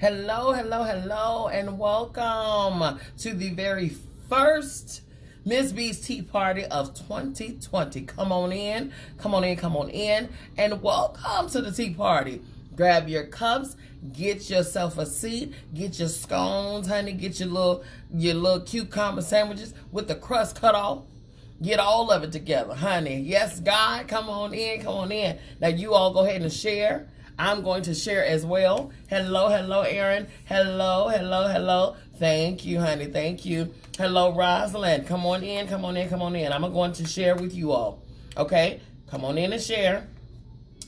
Hello, hello, hello, and welcome to the very first Miss B's Tea Party of 2020. Come on in, come on in, come on in, and welcome to the tea party. Grab your cups, get yourself a seat, get your scones, honey, get your little cucumber sandwiches with the crust cut off. Get all of it together, honey. Yes, God, come on in, come on in. Now you all go ahead and share. I'm going to share as well. Hello, hello, Aaron. Hello, hello, hello. Thank you, honey. Thank you. Hello, Rosalind. Come on in, come on in, come on in. I'm going to share with you all. Okay? Come on in and share.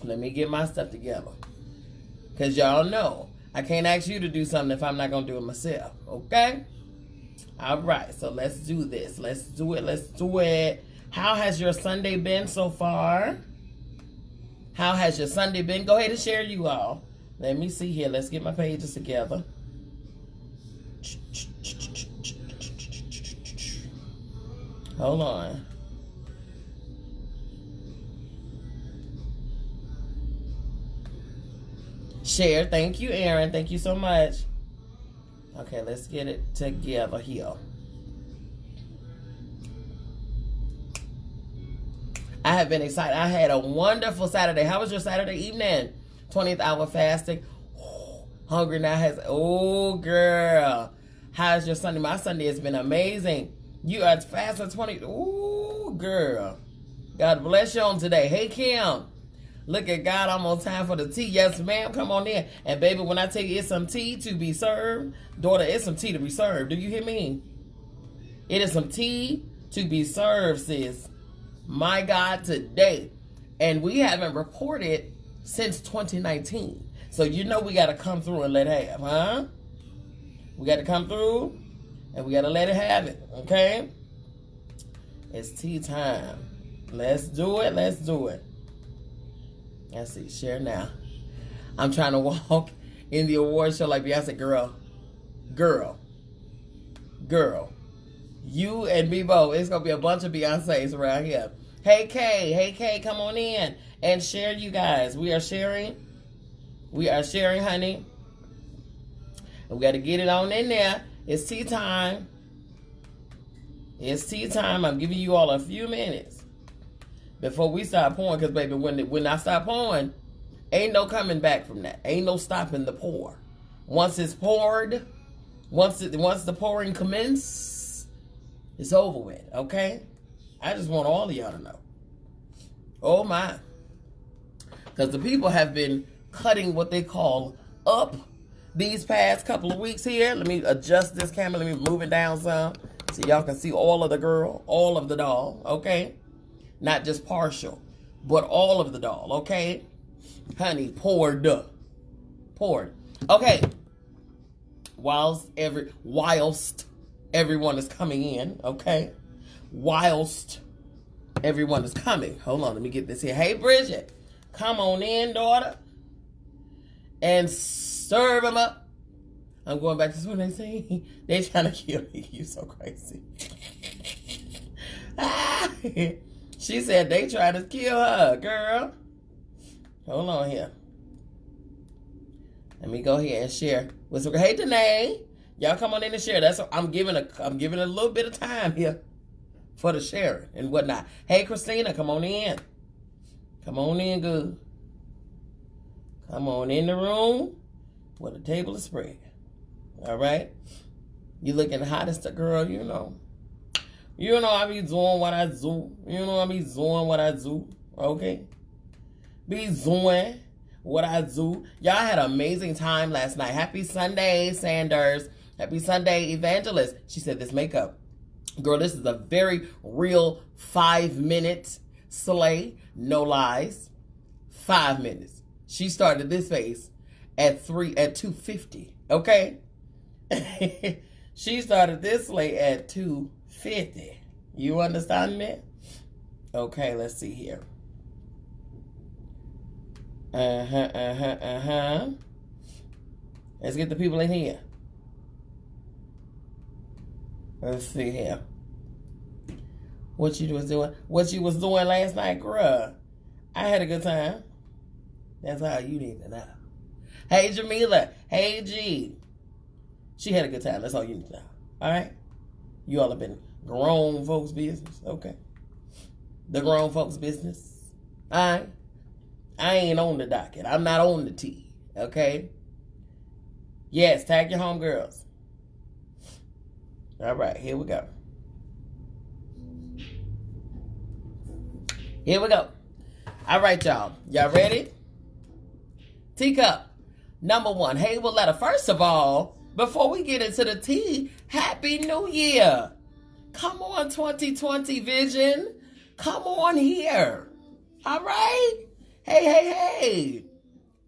Let me get my stuff together. Because y'all know I can't ask you to do something if I'm not going to do it myself. Okay? All right. So let's do this. Let's do it. Let's do it. How has your Sunday been so far? How has your Sunday been? Go ahead and share, you all. Let me see here. Let's get my pages together. Hold on. Share. Thank you, Aaron. Thank you so much. Okay, let's get it together here. I have been excited. I had a wonderful Saturday. How was your Saturday evening? 20th hour fasting. Hungry now oh girl. How's your Sunday? My Sunday has been amazing. You are fasting 20. Ooh, girl. God bless you on today. Hey, Kim. Look at God, I'm on time for the tea. Yes, ma'am. Come on in. And baby, when I tell you it's some tea to be served, daughter, it's some tea to be served. Do you hear me? It is some tea to be served, sis. My God, today. And we haven't reported since 2019. So you know we got to come through and let it have, huh? We got to come through and we got to let it have it, okay? It's tea time. Let's do it. Let's do it. Let's see. Share now. I'm trying to walk in the award show like Beyonce. Girl. You and me both. It's going to be a bunch of Beyoncés around here. Hey, Kay, come on in and share, you guys. We are sharing. We are sharing, honey. And we got to get it on in there. It's tea time. It's tea time. I'm giving you all a few minutes before we start pouring. Because, baby, when I start pouring, ain't no coming back from that. Ain't no stopping the pour. Once it's poured, once the pouring commences, it's over with, okay? I just want all of y'all to know. Oh, my. Because the people have been cutting what they call up these past couple of weeks here. Let me adjust this camera. Let me move it down some so y'all can see all of the girl, all of the doll, okay? Not just partial, but all of the doll, okay? Honey, poured. Okay. Whilst everyone is coming in, okay? Whilst everyone is coming. Hold on, let me get this here. Hey, Bridget, come on in, daughter, and serve them up. I'm going back to what they say. They trying to kill me. You so crazy. She said they trying to kill her, girl. Hold on here. Let me go here and share. Hey, Danae. Y'all come on in and share. That's what I'm giving a little bit of time here for the sharing and whatnot. Hey, Christina, come on in. Come on in, good. Come on in the room where the table is spread. All right? You looking hot as the girl, you know. You know I be doing what I do. You know I be doing what I do. Okay? Be doing what I do. Y'all had an amazing time last night. Happy Sunday, Sanders. Happy Sunday, Evangelist. She said this makeup. Girl, this is a very real 5-minute slay. No lies. 5 minutes. She started this face at 2:50. Okay? She started this slay at 2:50. You understand me? Okay, let's see here. Let's get the people in here. Let's see here. What you was doing last night, girl. I had a good time. That's how you need to know. Hey, Jamila. Hey, G. She had a good time. That's all you need to know. All right? You all have been grown folks' business. Okay. The grown folks' business. All right? I ain't on the docket. I'm not on the T. Okay? Yes, tag your homegirls. All right, here we go. Here we go. All right, y'all. Y'all ready? Teacup. Number one, Hazel letter. First of all, before we get into the tea, Happy New Year. Come on, 2020 vision. Come on here. All right? Hey.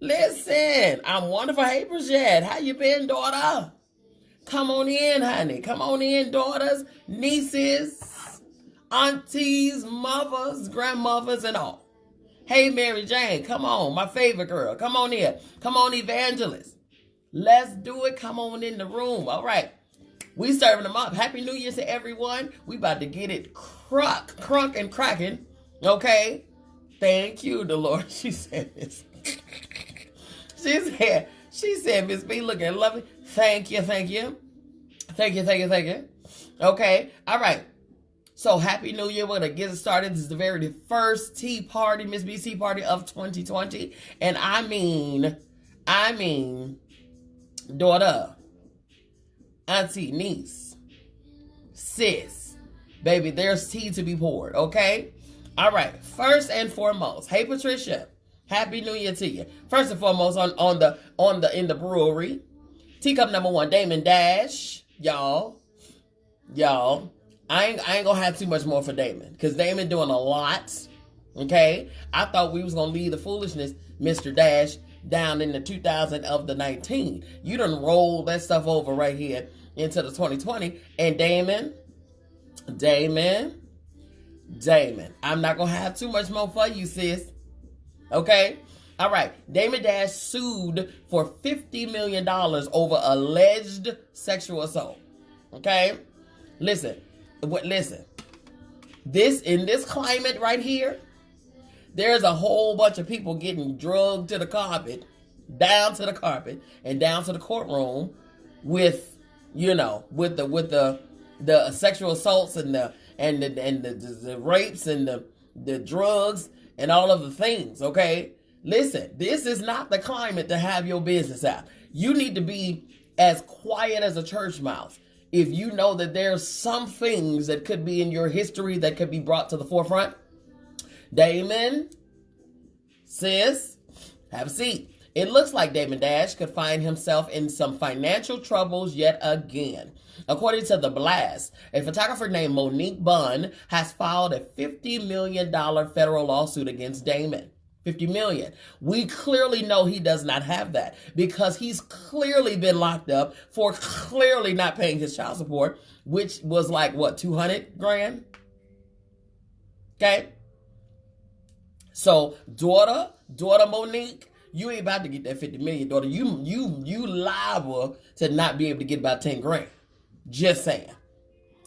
Listen, I'm wonderful. Hey, Bridget. How you been, daughter? Come on in, honey. Come on in, daughters, nieces, aunties, mothers, grandmothers, and all. Hey, Mary Jane, come on. My favorite girl. Come on here. Come on, Evangelist. Let's do it. Come on in the room. All right. We serving them up. Happy New Year to everyone. We about to get it crunk and cracking. Okay? Thank you, the Lord. She said this. She said, Miss B looking lovely. Thank you. Okay. All right. So happy New Year. We're going to get it started. This is the very first tea party, Miss B's tea party of 2020. And I mean, daughter, auntie, niece, sis, baby, there's tea to be poured. Okay. All right. First and foremost. Hey, Patricia. Happy New Year to you. First and foremost, in the brewery, teacup number one, Damon Dash, y'all. I ain't gonna have too much more for Damon because Damon doing a lot. Okay, I thought we was gonna leave the foolishness, Mr. Dash, down in the 2019. You done roll that stuff over right here into the 2020, and Damon. I'm not gonna have too much more for you, sis. Okay? All right. Damon Dash sued for $50 million over alleged sexual assault. Okay? Listen. In this climate right here, there's a whole bunch of people getting drugged to the carpet, down to the carpet, and down to the courtroom with the sexual assaults and the rapes and the drugs and all of the things, okay? Listen, this is not the climate to have your business out. You need to be as quiet as a church mouse. If you know that there's some things that could be in your history that could be brought to the forefront, Damon, sis, have a seat. It looks like Damon Dash could find himself in some financial troubles yet again. According to The Blast, a photographer named Monique Bunn has filed a $50 million federal lawsuit against Damon. $50 million. We clearly know he does not have that because he's clearly been locked up for clearly not paying his child support, which was like, what, 200 grand? Okay. So daughter Monique, you ain't about to get that 50 million, daughter. You liable to not be able to get about 10 grand. Just saying.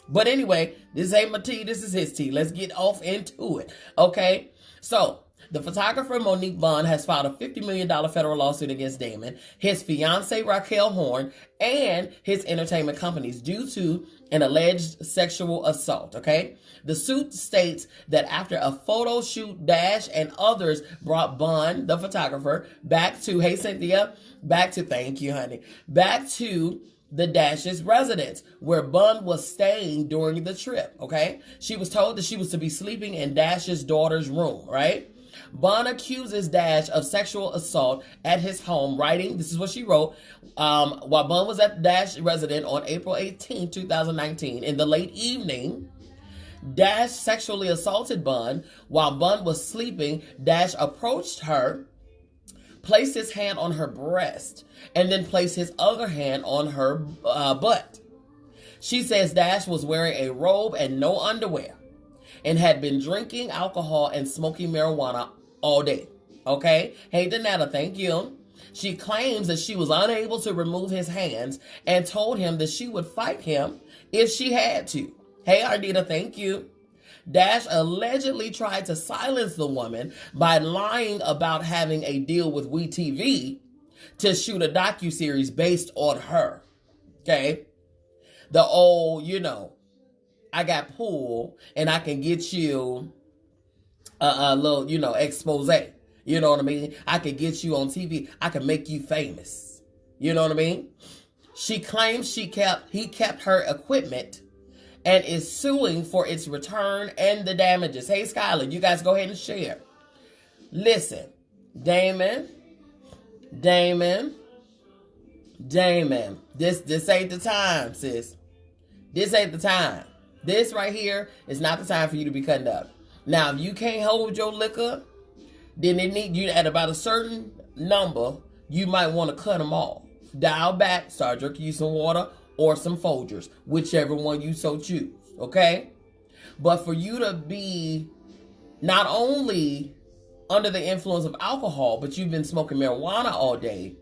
But anyway, this ain't my tea. This is his tea. Let's get off into it. Okay. So the photographer Monique Bunn has filed a $50 million federal lawsuit against Damon, his fiancée Raquel Horn, and his entertainment companies due to an alleged sexual assault, okay? The suit states that after a photo shoot, Dash and others brought Bunn, the photographer, back to, hey Cynthia, thank you, honey, back to the Dash's residence where Bunn was staying during the trip, okay? She was told that she was to be sleeping in Dash's daughter's room, right? Bunn accuses Dash of sexual assault at his home, writing, this is what she wrote, while Bunn was at the Dash residence on April 18, 2019, in the late evening, Dash sexually assaulted Bunn. While Bunn was sleeping, Dash approached her, placed his hand on her breast, and then placed his other hand on her butt. She says Dash was wearing a robe and no underwear and had been drinking alcohol and smoking marijuana all day. Okay? Hey, Donetta, thank you. She claims that she was unable to remove his hands and told him that she would fight him if she had to. Hey, Ardita, thank you. Dash allegedly tried to silence the woman by lying about having a deal with WeTV, to shoot a docuseries based on her. Okay? The old, I got pulled and I can get you a little, expose. You know what I mean? I could get you on TV. I could make you famous. You know what I mean? She claims he kept her equipment and is suing for its return and the damages. Hey, Skylar, you guys go ahead and share. Listen, Damon, this ain't the time, sis. This ain't the time. This right here is not the time for you to be cutting up. Now, if you can't hold your liquor, then they need you at about a certain number, you might want to cut them off. Dial back, start drinking you some water or some Folgers, whichever one you so choose, okay? But for you to be not only under the influence of alcohol, but you've been smoking marijuana all day,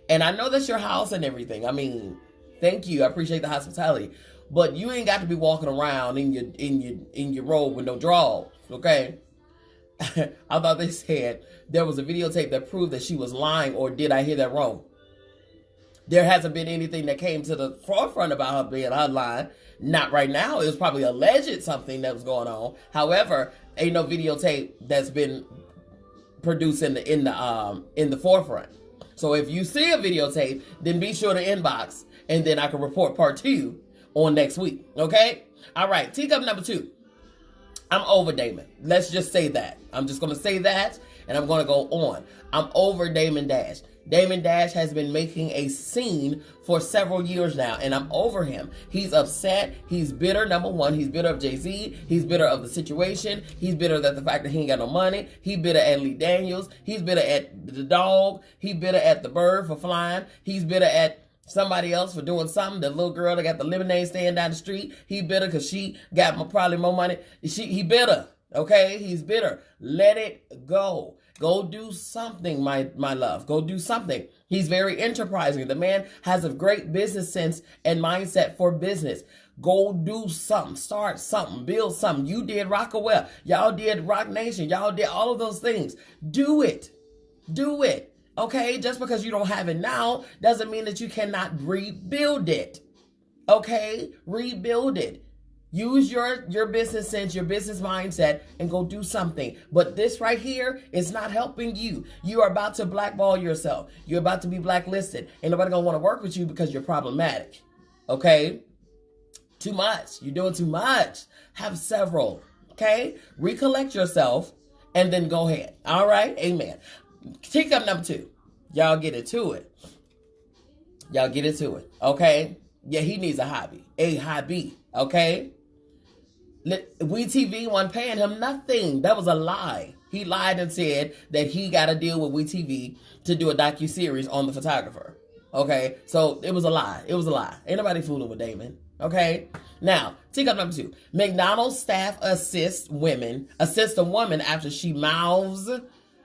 and I know that's your house and everything. I mean, thank you. I appreciate the hospitality. But you ain't got to be walking around in your robe with no drawers, okay? I thought they said there was a videotape that proved that she was lying, or did I hear that wrong? There hasn't been anything that came to the forefront about her being lying. Not right now. It was probably alleged something that was going on. However, ain't no videotape that's been produced in the forefront. So if you see a videotape, then be sure to inbox, and then I can report part 2 on next week. Okay? All right. Teacup number 2. I'm over Damon. Let's just say that. I'm just going to say that, and I'm going to go on. I'm over Damon Dash. Damon Dash has been making a scene for several years now, and I'm over him. He's upset. He's bitter. Number one, he's bitter of Jay-Z. He's bitter of the situation. He's bitter at the fact that he ain't got no money. He's bitter at Lee Daniels. He's bitter at the dog. He's bitter at the bird for flying. He's bitter at somebody else for doing something. The little girl that got the lemonade stand down the street. He bitter because she got probably more money. He bitter. Okay? He's bitter. Let it go. Go do something, my love. Go do something. He's very enterprising. The man has a great business sense and mindset for business. Go do something. Start something. Build something. You did Rockaway. Y'all did Rock Nation. Y'all did all of those things. Do it. Do it. Okay? Just because you don't have it now doesn't mean that you cannot rebuild it. Okay? Rebuild it. Use your business sense, your business mindset, and go do something. But this right here is not helping you. You are about to blackball yourself. You're about to be blacklisted. Ain't nobody gonna want to work with you because you're problematic. Okay? Too much. You're doing too much. Have several. Okay? Recollect yourself and then go ahead. All right? Amen. Teacup number 2. Y'all get into it. Y'all get into it. Okay? Yeah, he needs a hobby. A hobby. Okay? WeTV wasn't paying him nothing. That was a lie. He lied and said that he got a deal with WeTV to do a docuseries on the photographer. Okay? So it was a lie. It was a lie. Ain't nobody fooling with Damon. Okay? Now, teacup number 2. McDonald's staff assists a woman after she mouths,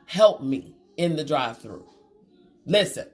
"Help me," in the drive-thru. Listen.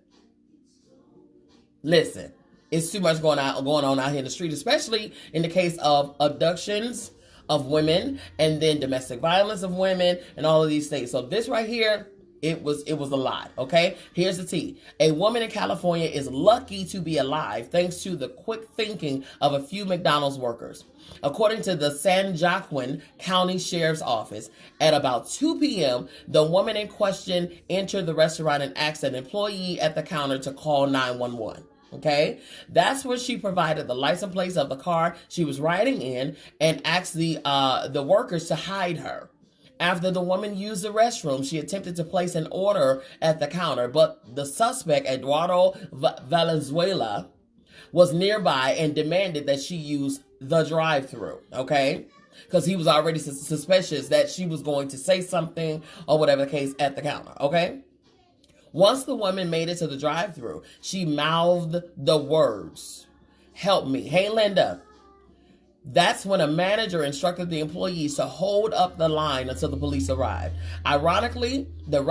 It's too much going on out here in the street, especially in the case of abductions of women and then domestic violence of women and all of these things. So this right here, it was a lot, okay? Here's the tea. A woman in California is lucky to be alive thanks to the quick thinking of a few McDonald's workers. According to the San Joaquin County Sheriff's Office, at about 2 p.m., the woman in question entered the restaurant and asked an employee at the counter to call 911. Okay, that's where she provided the license plate of the car she was riding in and asked the workers to hide her. After the woman used the restroom, she attempted to place an order at the counter, but the suspect, Eduardo Valenzuela, was nearby and demanded that she use the drive-thru. Okay, because he was already suspicious that she was going to say something or whatever the case at the counter. Okay. Once the woman made it to the drive-thru, she mouthed the words, "Help me." Hey, Linda. That's when a manager instructed the employees to hold up the line until the police arrived. Ironically, that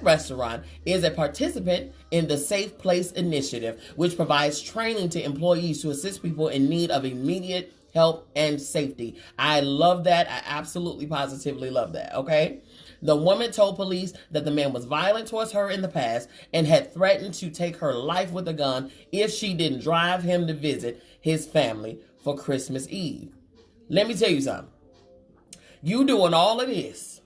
restaurant is a participant in the Safe Place Initiative, which provides training to employees to assist people in need of immediate help and safety. I love that. I absolutely positively love that. Okay. The woman told police that the man was violent towards her in the past and had threatened to take her life with a gun if she didn't drive him to visit his family for Christmas Eve. Let me tell you something. You doing all of this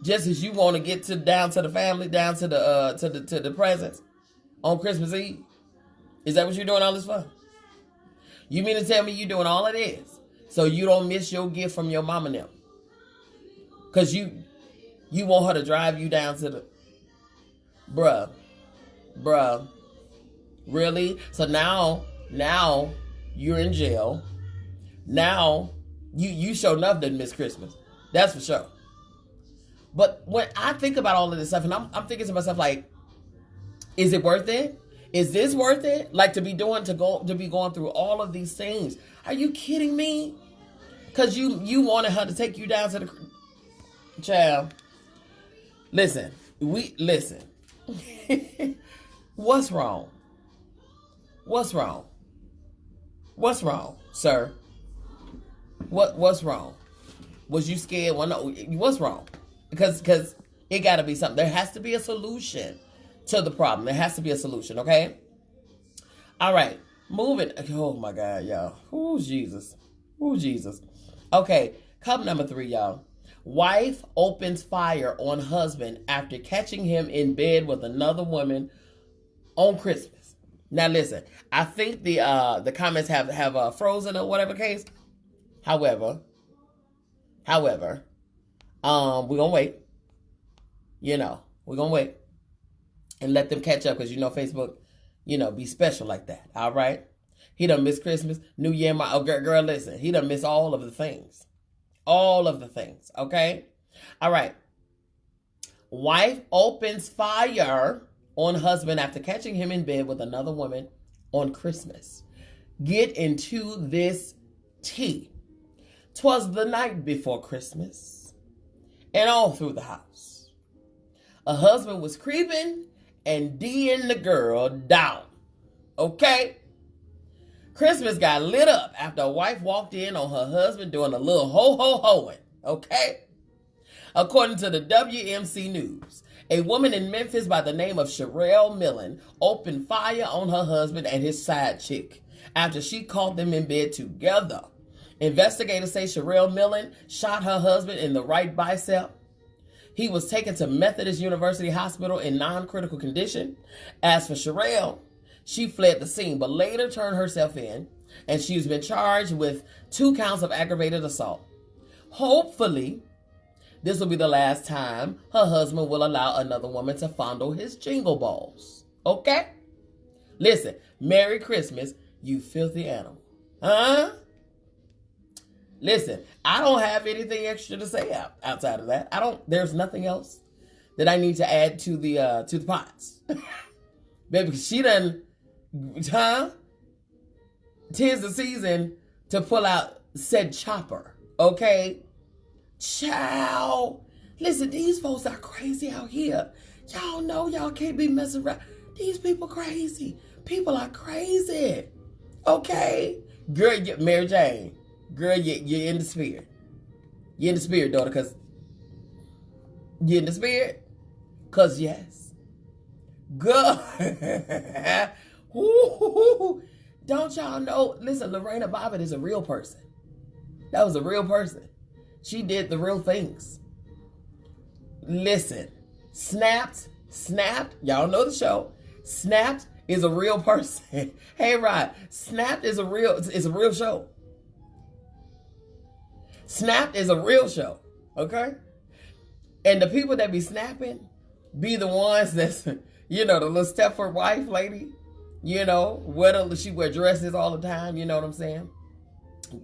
just as you want to get down to the family, down to the presents on Christmas Eve? Is that what you're doing all this for? You mean to tell me you're doing all of this so you don't miss your gift from your mama now? Because you want her to drive you down to the... Bruh. Really? So now you're in jail. Now you sure enough didn't miss Christmas. That's for sure. But when I think about all of this stuff, and I'm thinking to myself, like, is it worth it? Is this worth it? Like, to be going through all of these things? Are you kidding me? Because you wanted her to take you down to the... Child, listen. What's wrong? What's wrong, sir? What's wrong? Was you scared? Well, no. What's wrong? Because it got to be something. There has to be a solution to the problem. There has to be a solution. Okay. All right. Moving. Oh my God, y'all. Oh Jesus. Okay. Cup number 3, y'all. Wife opens fire on husband after catching him in bed with another woman on Christmas. Now listen, I think the comments have frozen or whatever case. However, we're gonna wait. We're gonna wait and let them catch up because Facebook, be special like that. All right. He done missed Christmas, New Year. Girl, listen, he done missed all of the things. All of the things, okay? All right. Wife opens fire on husband after catching him in bed with another woman on Christmas. Get into this tea. 'Twas the night before Christmas, and all through the house, a husband was creeping and D'ing the girl down, okay? Christmas got lit up after a wife walked in on her husband doing a little ho-ho-hoing, okay? According to the WMC News, a woman in Memphis by the name of Sherelle Millen opened fire on her husband and his side chick after she caught them in bed together. Investigators say Sherelle Millen shot her husband in the right bicep. He was taken to Methodist University Hospital in non-critical condition. As for Sherelle, she fled the scene, but later turned herself in, and she's been charged with 2 counts of aggravated assault. Hopefully, this will be the last time her husband will allow another woman to fondle his jingle balls. Okay? Listen, Merry Christmas, you filthy animal. Huh? Listen, I don't have anything extra to say outside of that. There's nothing else that I need to add to the pots. Baby, she done... Huh? 'Tis the season to pull out said chopper, okay? Child. Listen, these folks are crazy out here. Y'all know y'all can't be messing around. These people crazy. People are crazy. Okay? Girl, Mary Jane. Girl, you're in the spirit. You're in the spirit, daughter, because... You're in the spirit? Because yes. Good. Ooh, don't y'all know? Listen, Lorena Bobbitt is a real person. That was a real person. She did the real things. Listen, Snapped. Y'all know the show. Snapped is a real person. Hey, Rod, Snapped is a real show. Snapped is a real show. Okay, and the people that be snapping be the ones that's the little Stepford wife lady. She wear dresses all the time, you know what I'm saying?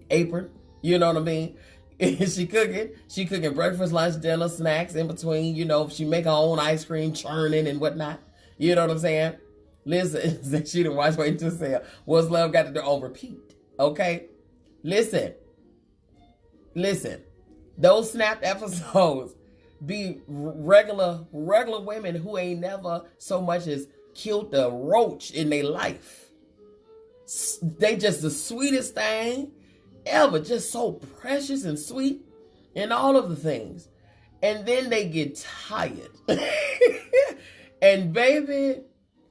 Apron, you know what I mean? She cooking breakfast, lunch, dinner, snacks in between, she make her own ice cream, churning and whatnot. You know what I'm saying? Listen, she done watch waiting to say, what's love got to do on repeat, okay? Listen, those snapped episodes be regular women who ain't never so much as killed a roach in their life. They just the sweetest thing ever, just so precious and sweet and all of the things. And then they get tired. And baby,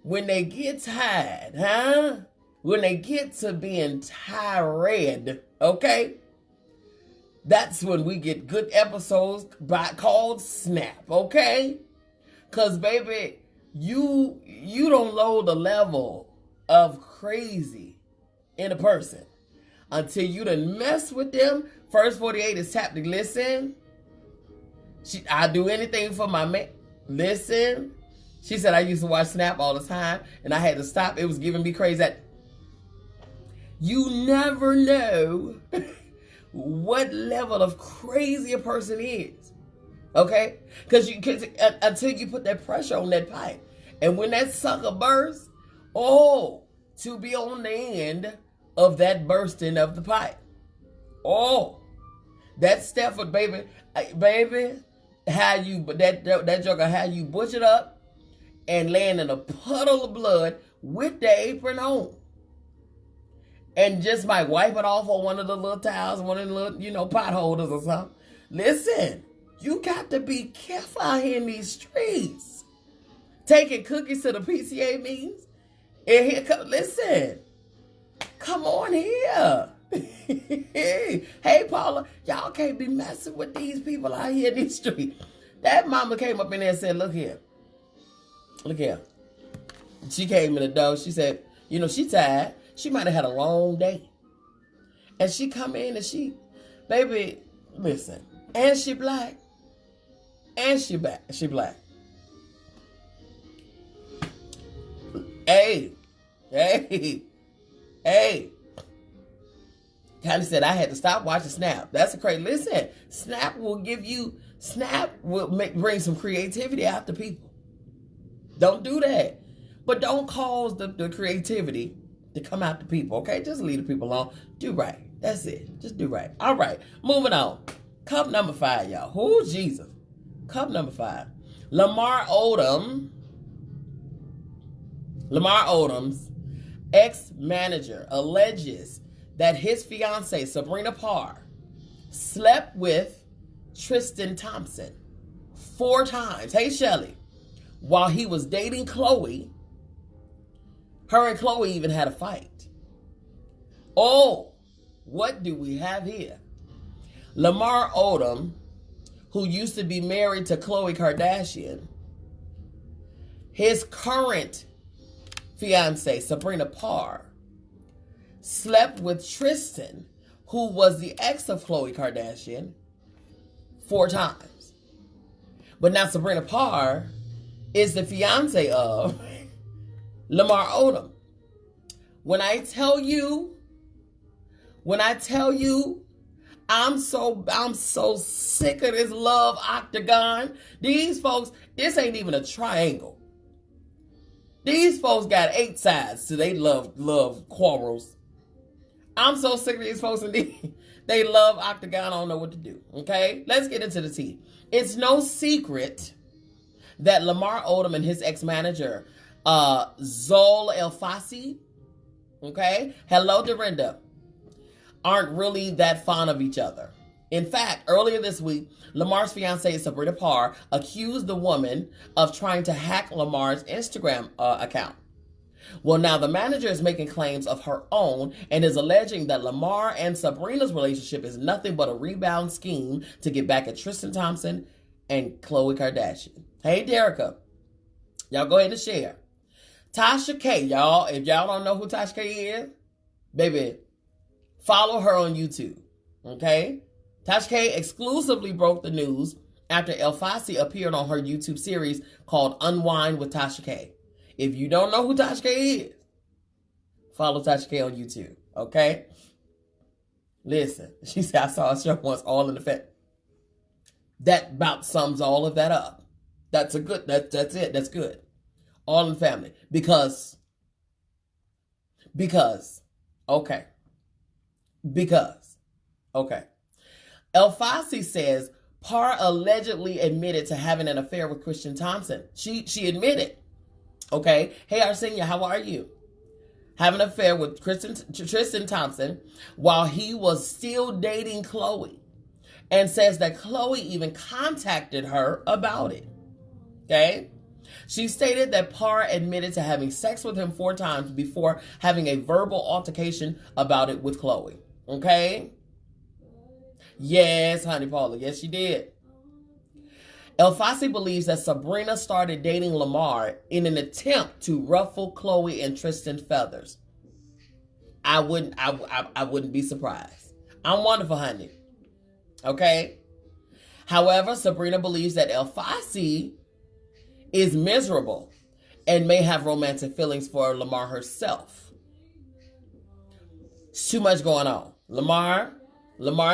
when they get tired, when they get to being tired, okay, that's when we get good episodes called Snap, okay? Because, baby, you don't know the level of crazy in a person until you done mess with them. First 48 is tap to listen. I do anything for my man. Listen. She said I used to watch Snap all the time, and I had to stop. It was giving me crazy. You never know what level of crazy a person is, okay? Because until you put that pressure on that pipe, and when that sucker bursts, to be on the end of that bursting of the pipe, that Stafford baby, how you that joker how you butchered up and laying in a puddle of blood with the apron on. And just might wipe it off on one of the little towels, one of the little, pot holders or something. Listen, you got to be careful out here in these streets. Taking cookies to the PCA meetings. And here listen, come on here. Hey, Paula, y'all can't be messing with these people out here in these streets. That mama came up in there and said, look here. She came in the door. She said, she tired. She might have had a long day. And she come in and baby, listen. And she black. And she black. Hey. Connie said I had to stop watching Snap. That's a crazy. Listen, Snap will bring some creativity out to people. Don't do that. But don't cause the creativity to come out to people, okay? Just leave the people alone. Do right. That's it. Just do right. All right. Moving on. Cup number 5, y'all. Oh, Jesus. Cup number 5. Lamar Odom's ex-manager alleges that his fiancée, Sabrina Parr, slept with Tristan Thompson 4 times. Hey, Shelly. While he was dating Chloe. Her and Chloe even had a fight. What do we have here? Lamar Odom, who used to be married to Khloe Kardashian, his current fiancée, Sabrina Parr, slept with Tristan, who was the ex of Khloe Kardashian, 4 times. But now Sabrina Parr is the fiancée of Lamar Odom. When I tell you, I'm so sick of this love octagon. These folks, this ain't even a triangle. These folks got 8 sides to they love quarrels. I'm so sick of these folks and they love octagon. I don't know what to do. Okay, let's get into the tea. It's no secret that Lamar Odom and his ex-manager, Zol El-Fassi, okay, hello Dorinda, aren't really that fond of each other. In fact, earlier this week, Lamar's fiancée, Sabrina Parr, accused the woman of trying to hack Lamar's Instagram account. Well, now the manager is making claims of her own and is alleging that Lamar and Sabrina's relationship is nothing but a rebound scheme to get back at Tristan Thompson and Khloe Kardashian. Hey, Derica, y'all go ahead and share. Tasha K, y'all, if y'all don't know who Tasha K is, baby, follow her on YouTube, okay? Tasha K exclusively broke the news after El-Fassi appeared on her YouTube series called Unwind with Tasha K. If you don't know who Tasha K is, follow Tasha K on YouTube, okay? Listen, she said, I saw a show once, All in the Family. That about sums all of that up. That's it. That's good. All in the Family. Because, okay. El-Fassi says Parr allegedly admitted to having an affair with Tristan Thompson. She admitted. Okay. Hey, Arsenio, how are you? Having an affair with Tristan Thompson while he was still dating Khloe. and says that Chloe even contacted her about it. Okay? She stated that Parr admitted to having sex with him 4 times before having a verbal altercation about it with Chloe. Okay? Yes, honey Paula. Yes, she did. Elfasi believes that Sabrina started dating Lamar in an attempt to ruffle Chloe and Tristan's feathers. I wouldn't be surprised. I'm wonderful, honey. Okay? However, Sabrina believes that Elfasi is miserable and may have romantic feelings for Lamar herself. It's too much going on. Lamar,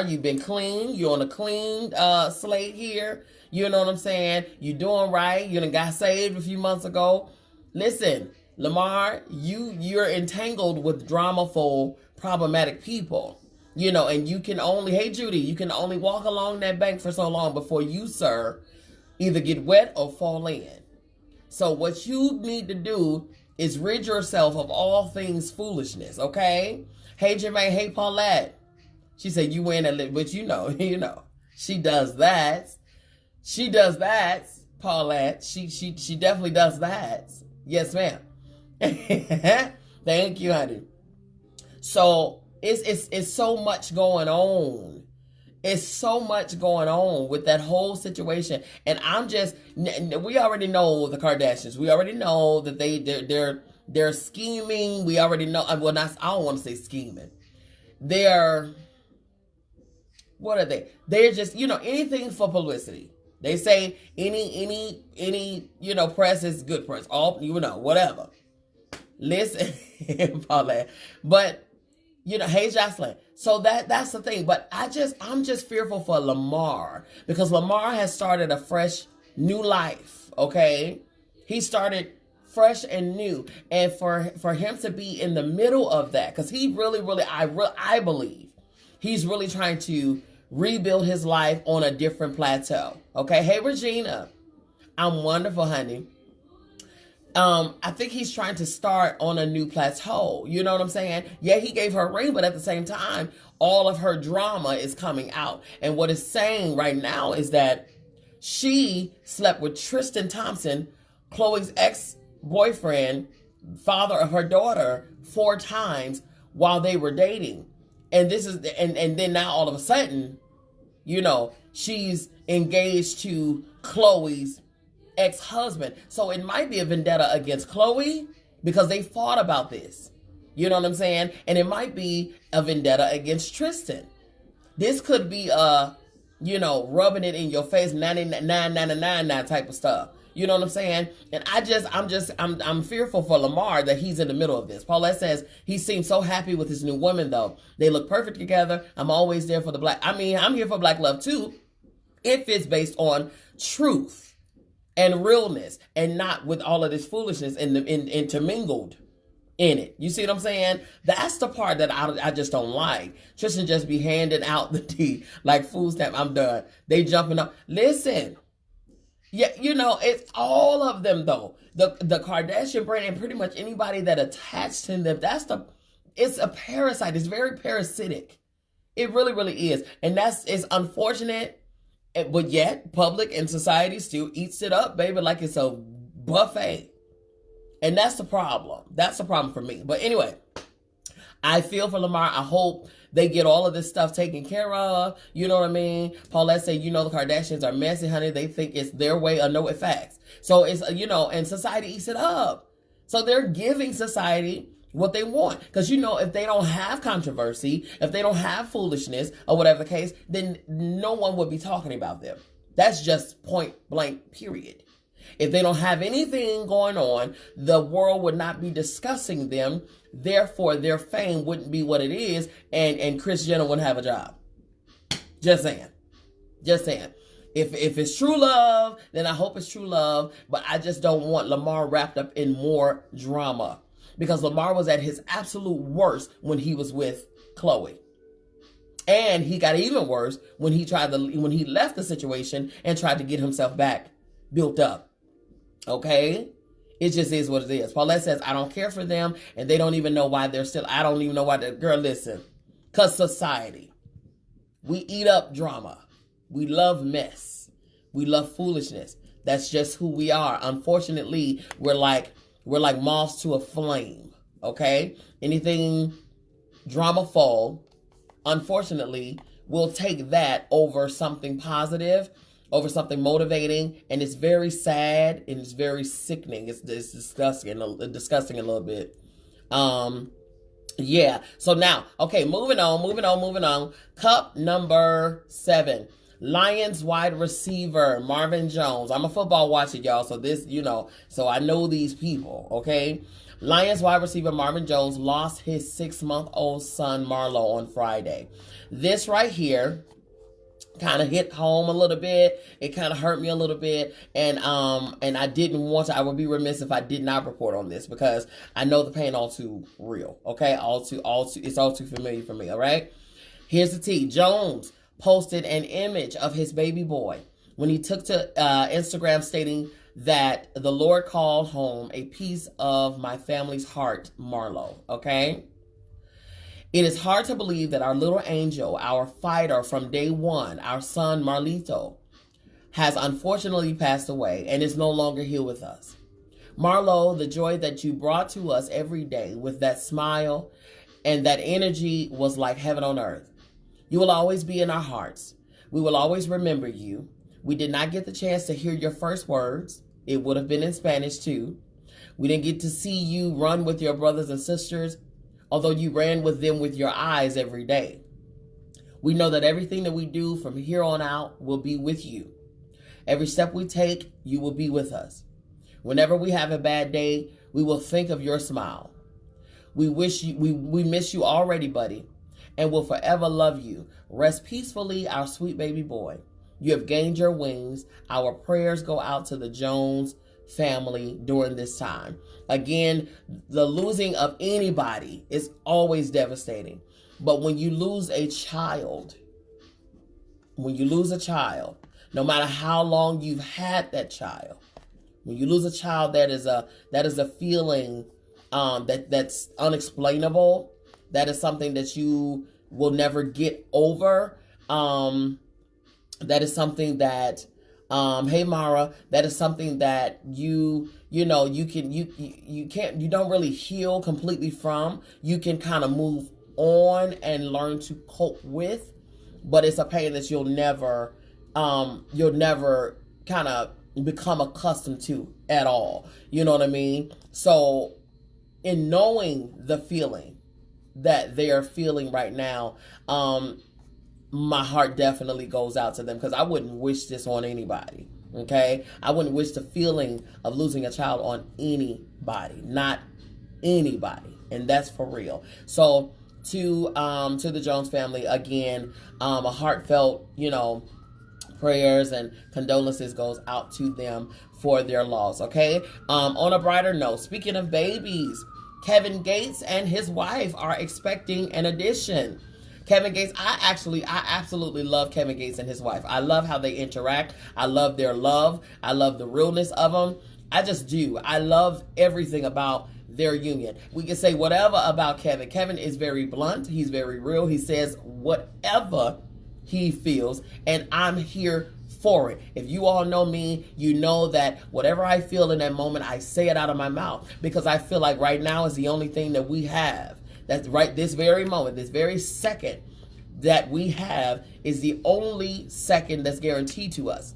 you've been clean. You're on a clean slate here. You know what I'm saying? You're doing right. You done got saved a few months ago. Listen, Lamar, you're entangled with dramaful, problematic people. You know, and you can only, hey Judy, you can only walk along that bank for so long before you, sir, either get wet or fall in. So what you need to do is rid yourself of all things foolishness, okay? Hey Jermaine, hey Paulette. She said you win a little, but you know. She does that. She does that, Paulette. She definitely does that. Yes, ma'am. Thank you, honey. So it's so much going on. It's so much going on with that whole situation, and we already know the Kardashians. We already know that they're scheming. We already know. Well, I don't want to say scheming. What are they? They're just anything for publicity. They say any press is good press. All whatever. Listen, Paulette. But hey Jocelyn. So that's the thing. But I'm just fearful for Lamar because Lamar has started a fresh new life. Okay, he started fresh and new, and for him to be in the middle of that, because he really I believe he's really trying to rebuild his life on a different plateau. Okay. Hey, Regina. I'm wonderful, honey. I think he's trying to start on a new plateau. You know what I'm saying? Yeah, he gave her a ring, but at the same time, all of her drama is coming out. And what it's saying right now is that she slept with Tristan Thompson, Chloe's ex-boyfriend, father of her daughter, 4 times while they were dating. And then now all of a sudden, she's engaged to Chloe's ex-husband. So it might be a vendetta against Chloe because they fought about this. You know what I'm saying? And it might be a vendetta against Tristan. This could be rubbing it in your face, 99.99 type of stuff. You know what I'm saying? And I'm fearful for Lamar that he's in the middle of this. Paulette says he seems so happy with his new woman, though. They look perfect together. I'm always there for the black. I'm here for black love, too, if it's based on truth and realness and not with all of this foolishness intermingled in it. You see what I'm saying? That's the part that I just don't like. Tristan just be handing out the tea like food stamp. I'm done. They jumping up. Listen. Yeah, it's all of them though. The Kardashian brand and pretty much anybody that attached to them, it's a parasite. It's very parasitic. It really, really is. And it's unfortunate, but yet public and society still eats it up, baby, like it's a buffet. And that's the problem. That's the problem for me. But anyway, I feel for Lamar. I hope they get all of this stuff taken care of. You know what I mean? Paulette said, the Kardashians are messy, honey. They think it's their way or no effects. So it's, and society eats it up. So they're giving society what they want. Because, if they don't have controversy, if they don't have foolishness or whatever the case, then no one would be talking about them. That's just point blank, period. If they don't have anything going on, the world would not be discussing them. Therefore, their fame wouldn't be what it is, and Kris Jenner wouldn't have a job. Just saying. If it's true love, then I hope it's true love, but I just don't want Lamar wrapped up in more drama. Because Lamar was at his absolute worst when he was with Chloe. And he got even worse when he left the situation and tried to get himself back built up. Okay? It just is what it is. Paulette says, I don't care for them, and they don't even know why they're still, girl, listen. Because society. We eat up drama. We love mess. We love foolishness. That's just who we are. Unfortunately, we're like moths to a flame. Okay? Anything dramaful, unfortunately, we'll take that over something positive, over something motivating, and it's very sad and it's very sickening. It's disgusting a little bit. Yeah. So now, okay, moving on. Cup number 7. Lions wide receiver Marvin Jones. I'm a football watcher, y'all, so this, so I know these people, okay? Lions wide receiver Marvin Jones lost his 6-month-old son Marlo on Friday. This right here kind of hit home a little bit. It kind of hurt me a little bit, and I didn't want to. I would be remiss if I did not report on this because I know the pain all too real. Okay, it's all too familiar for me. All right, here's the tea. Jones posted an image of his baby boy when he took to Instagram, stating that the Lord called home a piece of my family's heart, Marlo. Okay. It is hard to believe that our little angel, our fighter from day one, our son Marlito, has unfortunately passed away and is no longer here with us. Marlo, the joy that you brought to us every day with that smile and that energy was like heaven on earth. You will always be in our hearts. We will always remember you. We did not get the chance to hear your first words. It would have been in Spanish too. We didn't get to see you run with your brothers and sisters, although you ran with them with your eyes every day. We know that everything that we do from here on out will be with you. Every step we take, you will be with us. Whenever we have a bad day, we will think of your smile. We miss you already, buddy, and will forever love you. Rest peacefully, our sweet baby boy. You have gained your wings. Our prayers go out to the Jones family during this time. Again, the losing of anybody is always devastating. But when you lose a child, no matter how long you've had that child, when you lose a child, that is a feeling that's unexplainable. That is something that you will never get over. That is something that hey Mara, that is something that you don't really heal completely from. You can kind of move on and learn to cope with, but it's a pain that you'll never kind of become accustomed to at all. You know what I mean? So in knowing the feeling that they are feeling right now, my heart definitely goes out to them because I wouldn't wish this on anybody. Okay, I wouldn't wish the feeling of losing a child on anybody, not anybody, and that's for real. So to the Jones family, again, a heartfelt, prayers and condolences goes out to them for their loss. Okay. On a brighter note, speaking of babies, Kevin Gates and his wife are expecting an addition. Kevin Gates, I absolutely love Kevin Gates and his wife. I love how they interact. I love their love. I love the realness of them. I just do. I love everything about their union. We can say whatever about Kevin. Kevin is very blunt. He's very real. He says whatever he feels, and I'm here for it. If you all know me, you know that whatever I feel in that moment, I say it out of my mouth because I feel like right now is the only thing that we have. That's right. This very moment, this very second that we have is the only second that's guaranteed to us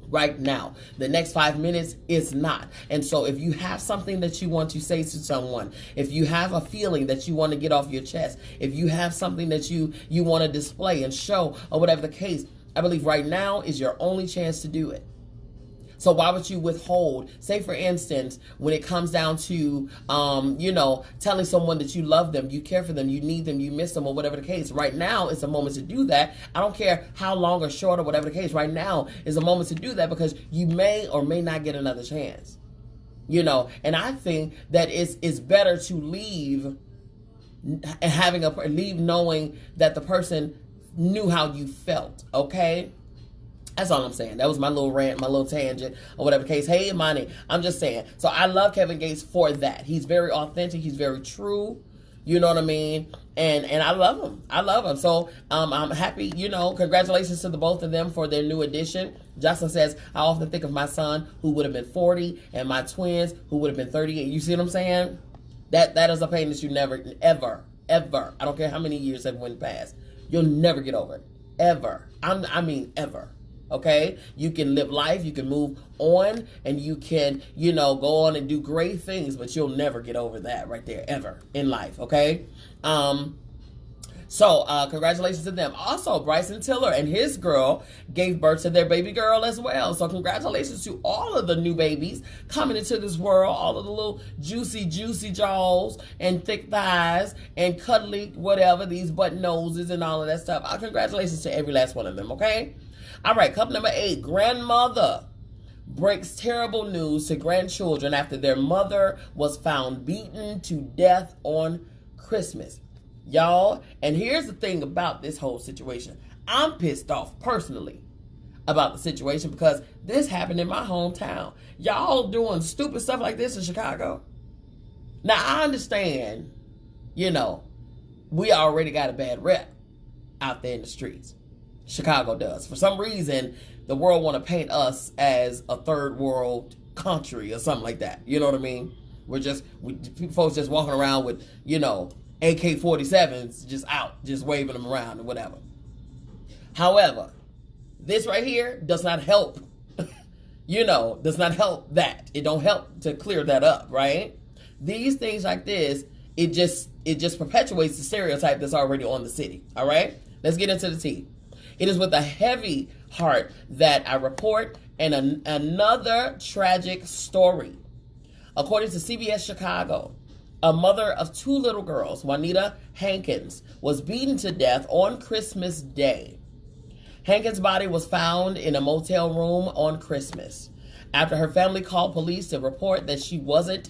right now. The next 5 minutes is not. And so if you have something that you want to say to someone, if you have a feeling that you want to get off your chest, if you have something that you want to display and show or whatever the case, I believe right now is your only chance to do it. So why would you withhold? Say, for instance, when it comes down to, telling someone that you love them, you care for them, you need them, you miss them, or whatever the case. Right now is a moment to do that. I don't care how long or short or whatever the case. Right now is a moment to do that because you may or may not get another chance. And I think that it's better to leave leave knowing that the person knew how you felt. Okay. That's all I'm saying. That was my little rant, my little tangent, or whatever the case. Hey, money. I'm just saying. So I love Kevin Gates for that. He's very authentic. He's very true. You know what I mean? And I love them. I love them. So I'm happy, you know, congratulations to the both of them for their new addition. Jocelyn says, I often think of my son who would have been 40 and my twins who would have been 38. You see what I'm saying? That is a pain that you never, ever, I don't care how many years have went past. You'll never get over it. Ever. I mean, ever. Okay? You can live life, you can move on, and you can, you know, go on and do great things, but you'll never get over that right there, ever, in life, okay? So, congratulations to them. Also, Bryson Tiller and his girl gave birth to their baby girl as well. So, congratulations to all of the new babies coming into this world, all of the little juicy jaws and thick thighs and cuddly whatever, these button noses and all of that stuff. Congratulations to every last one of them, okay? All right, couple number 8, grandmother breaks terrible news to grandchildren after their mother was found beaten to death on Christmas. Y'all, and here's the thing about this whole situation. I'm pissed off personally about the situation because this happened in my hometown. Y'all doing stupid stuff like this in Chicago. Now, I understand, you know, we already got a bad rep out there in the streets. Chicago does. For some reason, the world want to paint us as a third world country or something like that. You know what I mean? Folks just walking around with, you know, AK-47s just out, just waving them around or whatever. However, this right here does not help, you know, does not help that. It don't help to clear that up, right? These things like this, it just perpetuates the stereotype that's already on the city, all right? Let's get into the tea. It is with a heavy heart that I report another tragic story. According to CBS Chicago, a mother of 2 little girls, Juanita Hankins, was beaten to death on Christmas Day. Hankins' body was found in a motel room on Christmas after her family called police to report that she wasn't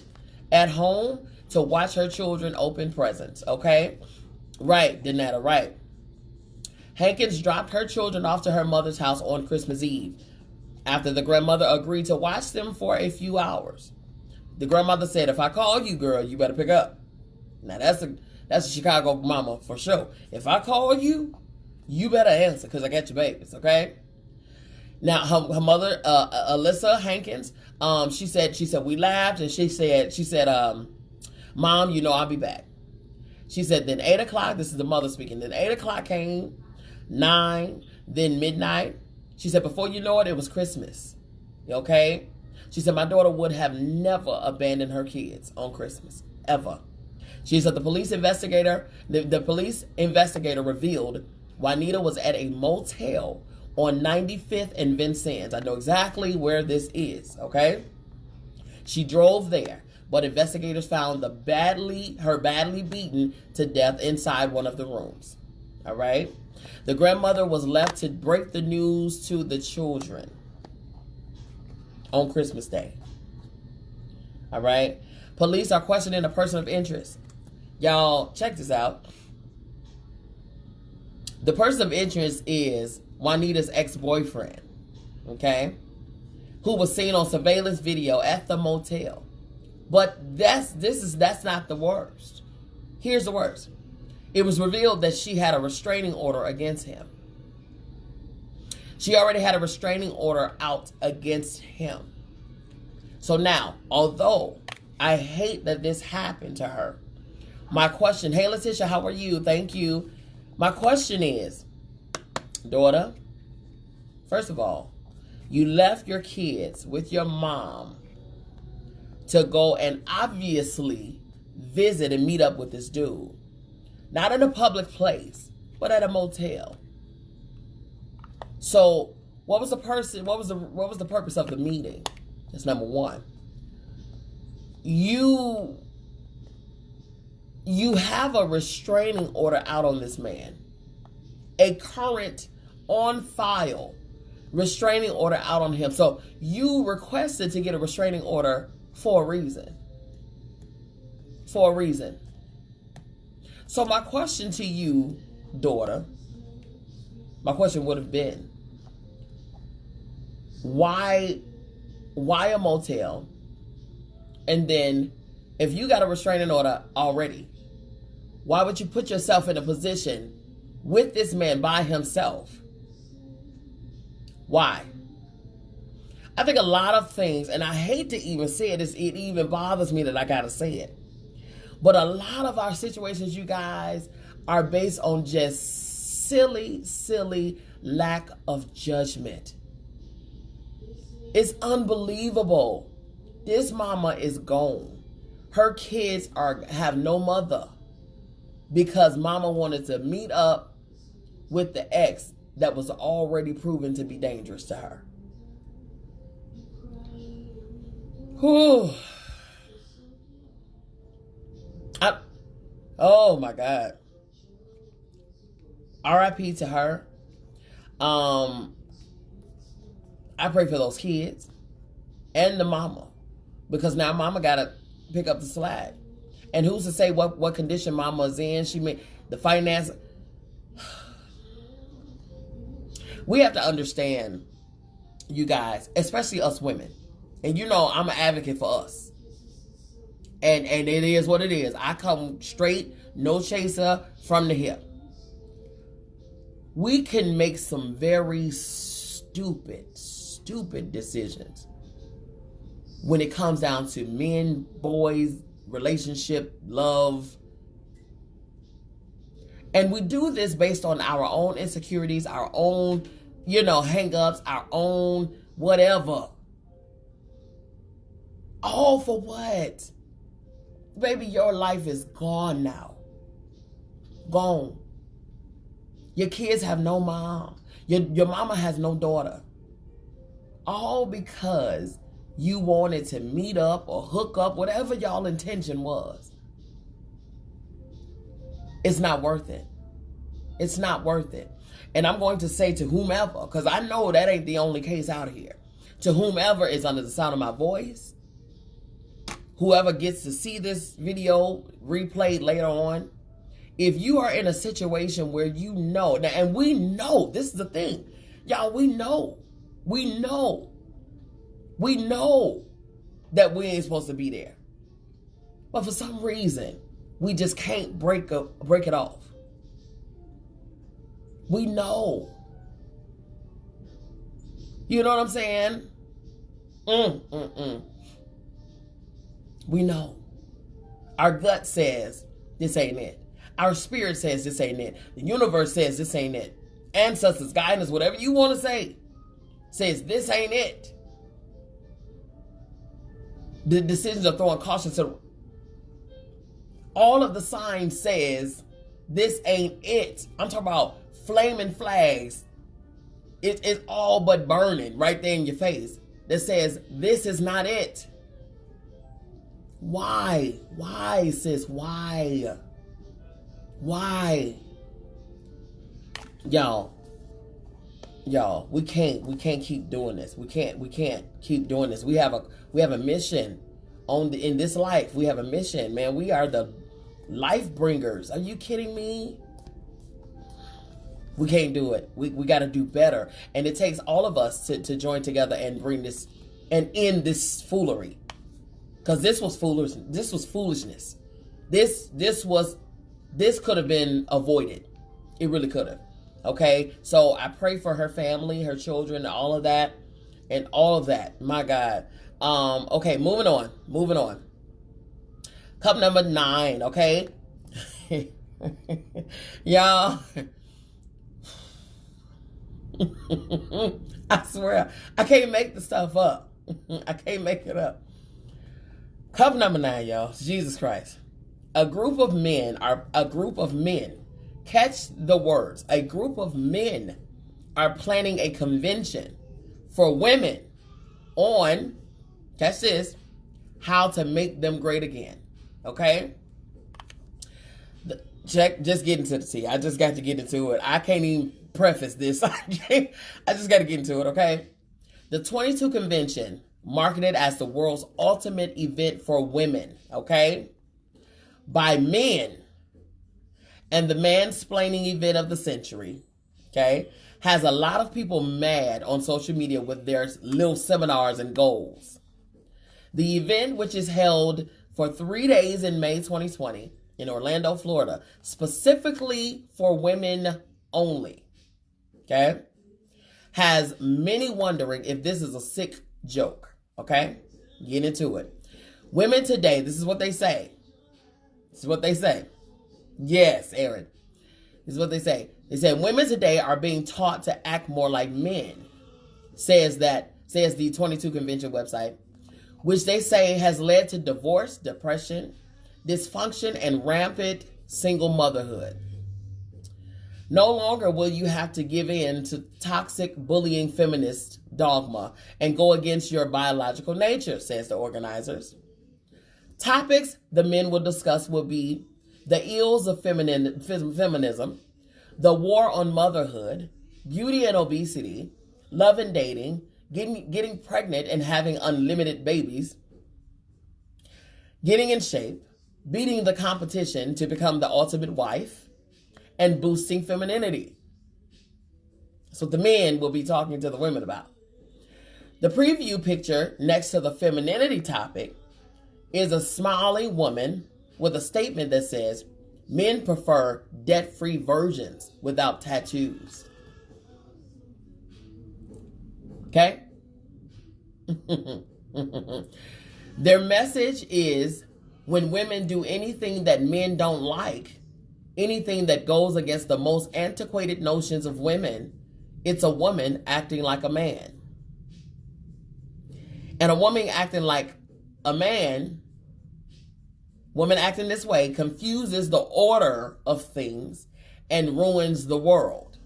at home to watch her children open presents, okay? Right, Danetta, right. Hankins dropped her children off to her mother's house on Christmas Eve after the grandmother agreed to watch them for a few hours. The grandmother said, if I call you, girl, you better pick up. Now, that's a Chicago mama for sure. If I call you, you better answer because I got your babies, okay? Now, her mother, Alyssa Hankins, she said, we laughed, and she said, Mom, you know I'll be back. She said, then 8 o'clock, this is the mother speaking, then 8 o'clock came, 9, then midnight. She said, before you know it, it was Christmas, okay? She said, my daughter would have never abandoned her kids on Christmas, ever. She said the police investigator revealed Juanita was at a motel on 95th and Vincennes. I know exactly where this is, okay? She drove there, but investigators found her badly beaten to death inside one of the rooms, all right? The grandmother was left to break the news to the children on Christmas Day. All right. Police are questioning a person of interest. Y'all, check this out. The person of interest is Juanita's ex-boyfriend, okay, who was seen on surveillance video at the motel. But that's not the worst. Here's the worst. It was revealed that she had a restraining order against him. She already had a restraining order out against him. So now, although I hate that this happened to her, my question, hey Letitia, how are you? Thank you. My question is, daughter, first of all, you left your kids with your mom to go and obviously visit and meet up with this dude. Not in a public place, but at a motel. So, what was the purpose of the meeting? That's number one. You have a restraining order out on this man. A current on file restraining order out on him. So you requested to get a restraining order for a reason. For a reason. So my question to you, daughter, my question would have been, why a motel? And then if you got a restraining order already, Why would you put yourself in a position with this man by himself? Why? I think a lot of things, and I hate to even say it, it even bothers me that I gotta say it. But a lot of our situations, you guys, are based on just silly lack of judgment. It's unbelievable. This mama is gone. Her kids have no mother because mama wanted to meet up with the ex that was already proven to be dangerous to her. Whew. Oh my God. R.I.P. to her. I pray for those kids and the mama, because now mama gotta pick up the slack. And who's to say what condition mama is in? She may the finance. We have to understand, you guys, especially us women. And you know I'm an advocate for us. And it is what it is. I come straight, no chaser, from the hip. We can make some very stupid decisions when it comes down to men, boys, relationship, love. And we do this based on our own insecurities, our own, hang-ups, our own whatever. All for what? Baby, your life is gone now. Gone. Your kids have no mom. Your mama has no daughter. All because you wanted to meet up or hook up, whatever y'all intention was. It's not worth it. It's not worth it. And I'm going to say to whomever, because I know that ain't the only case out here, to whomever is under the sound of my voice, whoever gets to see this video replayed later on, if you are in a situation where you know, and we know, this is the thing, y'all, we know that we ain't supposed to be there. But for some reason, we just can't break it off. We know. You know what I'm saying? We know. Our gut says this ain't it. Our spirit says this ain't it. The universe says this ain't it. Ancestors, guidance, whatever you want to say, says this ain't it. The decisions are throwing caution to all of the signs says this ain't it. I'm talking about flaming flags. It's all but burning right there in your face that says this is not it. Why? Why, sis? Why? Why? Y'all, we can't keep doing this. We can't keep doing this. We have a mission in this life. We have a mission, man. We are the life bringers. Are you kidding me? We can't do it. We got to do better. And it takes all of us to join together and bring this and end this foolery. Because this was foolish. This was foolishness. This could have been avoided. It really could have. Okay? So I pray for her family, her children, all of that. And all of that. My God. Okay, moving on. Cup number 9, okay? Y'all. I swear, I can't make the stuff up. I can't make it up. Cup number 9, y'all. Jesus Christ. A group of men, catch the words. A group of men are planning a convention for women on, catch this, how to make them great again. Okay? Just get into the tea. I just got to get into it. I can't even preface this. I just got to get into it, okay? The 22 convention, marketed as the world's ultimate event for women, okay? By men, and the mansplaining event of the century, okay? Has a lot of people mad on social media with their little seminars and goals. The event, which is held for 3 days in May 2020, in Orlando, Florida, specifically for women only, okay, has many wondering if this is a sick joke, okay? Get into it. Women today, this is what they say. This is what they say. Yes, Aaron. This is what they say. They say women today are being taught to act more like men, says the 22 Convention website, which they say has led to divorce, depression, dysfunction, and rampant single motherhood. No longer will you have to give in to toxic bullying feminist dogma and go against your biological nature, says the organizers. Topics the men will discuss will be the ills of feminism, the war on motherhood, beauty and obesity, love and dating, getting pregnant and having unlimited babies, getting in shape, beating the competition to become the ultimate wife, and boosting femininity. That's what the men will be talking to the women about. The preview picture next to the femininity topic is a smiling woman with a statement that says, men prefer debt-free virgins without tattoos. Okay? Their message is when women do anything that men don't like, anything that goes against the most antiquated notions of women, it's a woman acting like a man. And a woman acting like a man, woman acting this way confuses the order of things and ruins the world.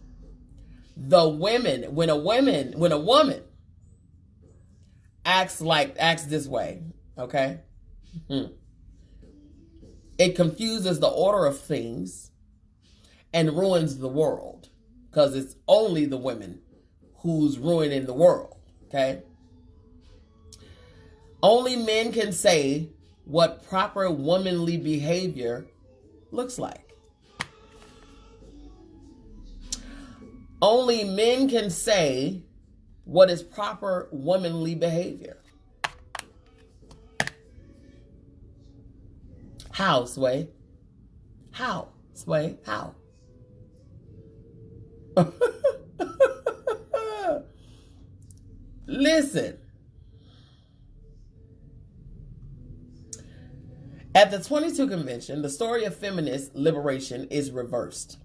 When a woman acts this way, okay? It confuses the order of things and ruins the world because it's only the women who's ruining the world, okay? Only men can say what proper womanly behavior looks like. Only men can say what is proper womanly behavior. How, Sway? How, Sway? How? Listen. At the 22 Convention, the story of feminist liberation is reversed,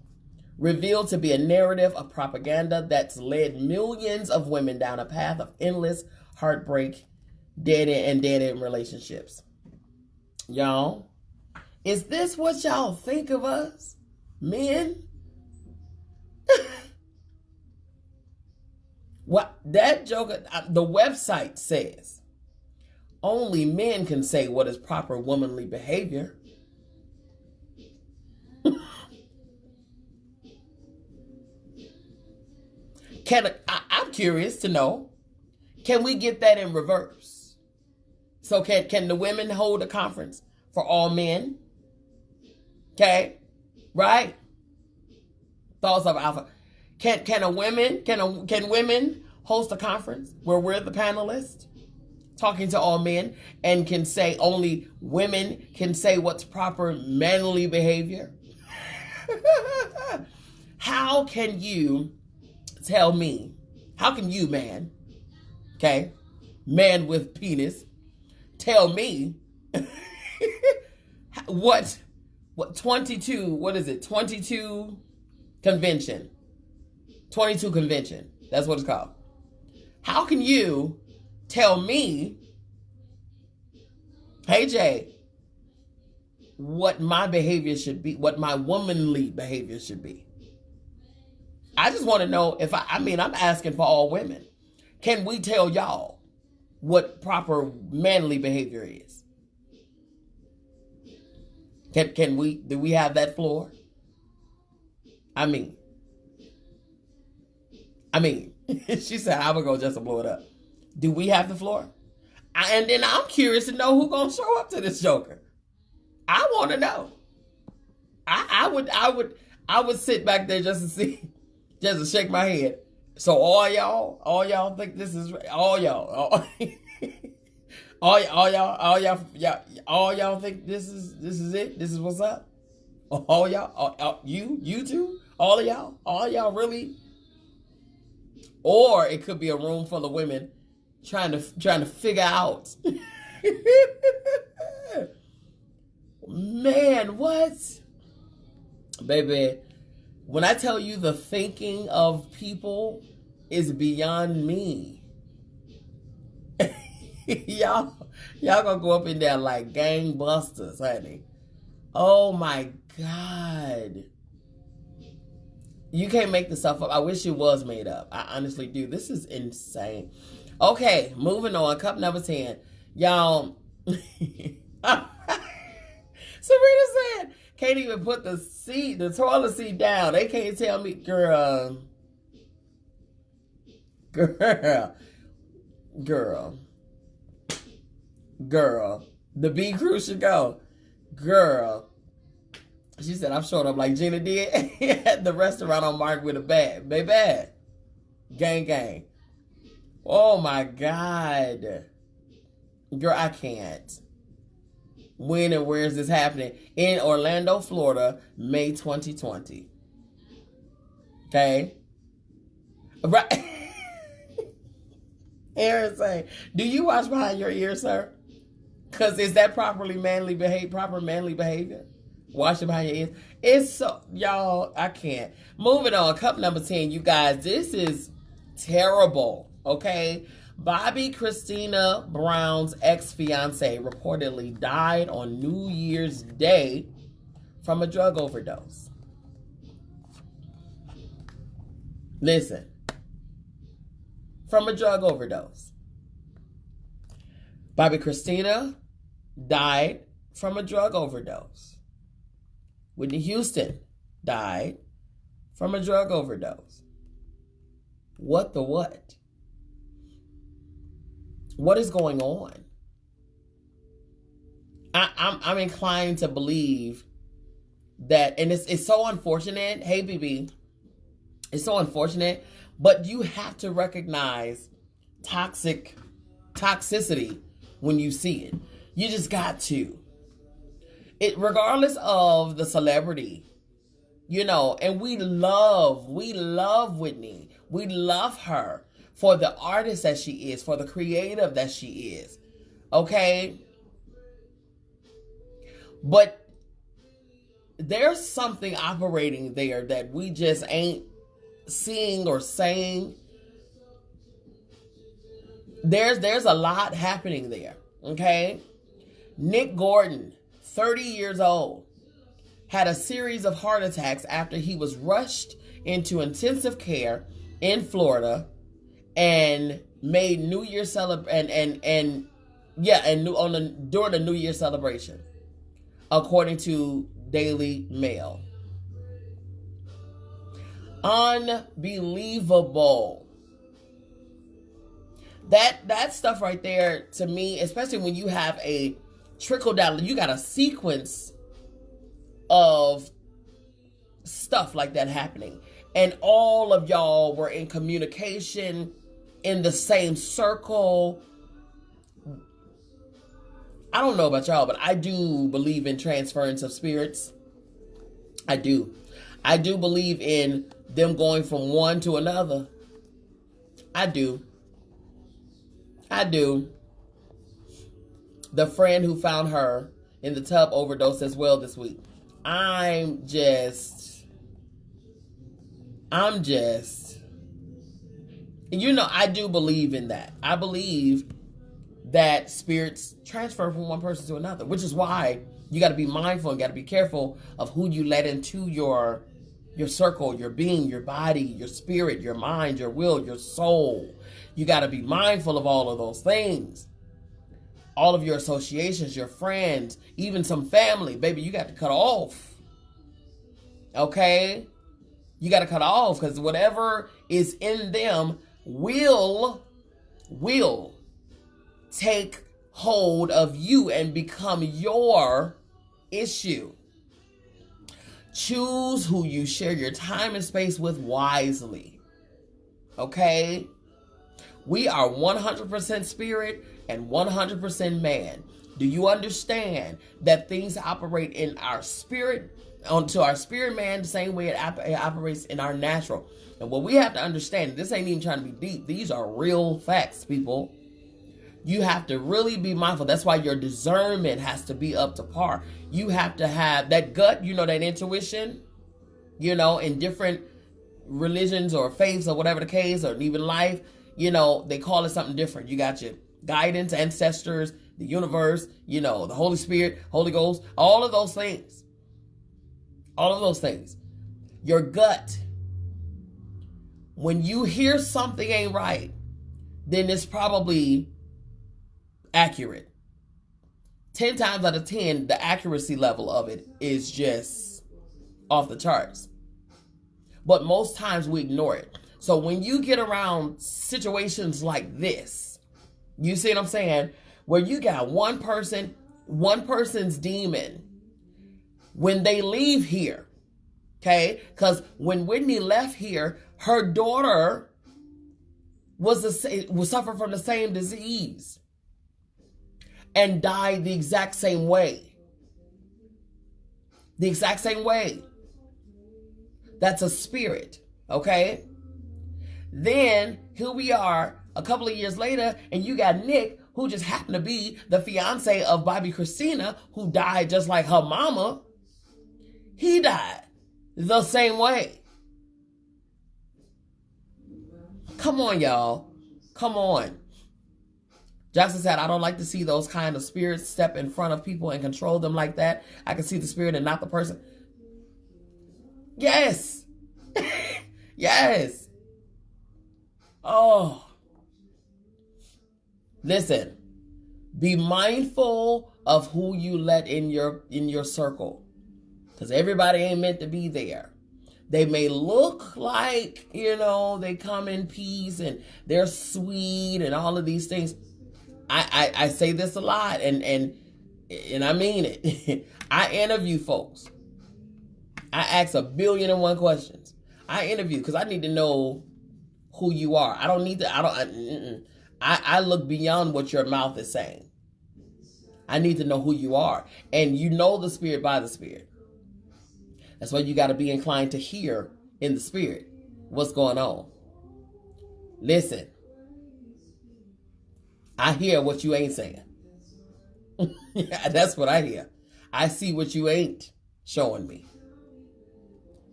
revealed to be a narrative of propaganda that's led millions of women down a path of endless heartbreak, dead-end relationships. Y'all, is this what y'all think of us, men? What that joker, the website says, only men can say what is proper womanly behavior. I'm curious to know, can we get that in reverse? So can the women hold a conference for all men? Okay, right? Thoughts of alpha. Can women host a conference where we're the panelists, talking to all men, and can say only women can say what's proper manly behavior? How can you tell me? How can you, man? Okay, man with penis, tell me what 22? What is it? 22 convention. 22 convention. That's what it's called. How can you tell me, hey Jay, what my behavior should be, what my womanly behavior should be? I just want to know if I'm asking for all women. Can we tell y'all what proper manly behavior is? Do we have that floor? I mean, she said, I would go just to blow it up. Do we have the floor? And then I'm curious to know who's going to show up to this joker. I want to know. I would sit back there just to see, just to shake my head. So all y'all think this is, all y'all think this is it? This is what's up? All y'all, you too, all of y'all really. Or it could be a room full of women trying to figure out. Man, what? Baby, when I tell you the thinking of people is beyond me. y'all gonna go up in there like gangbusters, honey. Oh my God. You can't make this stuff up. I wish it was made up. I honestly do. This is insane. Okay, moving on. Cup number 10. Y'all. Serena said, can't even put the toilet seat down. They can't tell me, girl. The B crew should go. Girl. She said, I'm showing up like Gina did at the restaurant on Mark with a bag. Baby. Gang. Oh my God. Girl, I can't. When and where is this happening? In Orlando, Florida, May 2020. Okay? Right. Aaron saying, do you watch behind your ears, sir? Because is that proper manly behavior? Washing behind your ears. It's so, y'all, I can't. Moving on, cup number 10, you guys. This is terrible, okay? Bobby Christina Brown's ex-fiance reportedly died on New Year's Day from a drug overdose. Listen. From a drug overdose. Bobby Christina died from a drug overdose. Whitney Houston died from a drug overdose. What the what? What is going on? I'm inclined to believe that, and it's so unfortunate. Hey, BB, it's so unfortunate, but you have to recognize toxicity when you see it. You just got to. It, regardless of the celebrity, you know, and we love Whitney. We love her for the artist that she is, for the creative that she is. Okay? But there's something operating there that we just ain't seeing or saying. There's a lot happening there. Okay? Nick Gordon, 30 years old, had a series of heart attacks after he was rushed into intensive care in Florida and made New Year during the New Year celebration, according to Daily Mail. Unbelievable. That stuff right there, to me, especially when you have a trickle down, you got a sequence of stuff like that happening, and all of y'all were in communication in the same circle. I don't know about y'all, but I do believe in transference of spirits. I do believe in them going from one to another. I do. The friend who found her in the tub overdosed as well this week. I'm just, you know, I do believe in that. I believe that spirits transfer from one person to another, which is why you got to be mindful and got to be careful of who you let into your circle, your being, your body, your spirit, your mind, your will, your soul. You got to be mindful of all of those things. All of your associations, your friends, even some family, baby, you got to cut off. Okay? You got to cut off, because whatever is in them will take hold of you and become your issue. Choose who you share your time and space with wisely. Okay? We are 100% spirit and 100% man. Do you understand that things operate in our spirit onto our spirit man the same way it operates in our natural. And what we have to understand, this ain't even trying to be deep. These are real facts, people. You have to really be mindful. That's why your discernment has to be up to par. You have to have that gut, that intuition, in different religions or faiths or whatever the case, or even life, they call it something different. You got your guidance, ancestors, the universe, the Holy Spirit, Holy Ghost, all of those things. All of those things. Your gut. When you hear something ain't right, then it's probably accurate. 10 times out of 10, the accuracy level of it is just off the charts. But most times we ignore it. So when you get around situations like this, you see what I'm saying? Where you got one person's demon, when they leave here, okay? Because when Whitney left here, her daughter was suffering from the same disease and died the exact same way. The exact same way. That's a spirit, okay? Then here we are a couple of years later, and you got Nick, who just happened to be the fiance of Bobby Christina, who died just like her mama. He died the same way. Come on, y'all. Come on. Jackson said, I don't like to see those kind of spirits step in front of people and control them like that. I can see the spirit and not the person. Yes. Yes. Oh. Listen. Be mindful of who you let in your circle. Because everybody ain't meant to be there. They may look like, they come in peace and they're sweet and all of these things. I say this a lot and I mean it. I interview folks. I ask 1,000,000,001 questions. I interview because I need to know who you are. I don't need to, I look beyond what your mouth is saying. I need to know who you are. And you know the spirit by the spirit. That's why you got to be inclined to hear in the spirit what's going on. Listen. I hear what you ain't saying. That's what I hear. I see what you ain't showing me.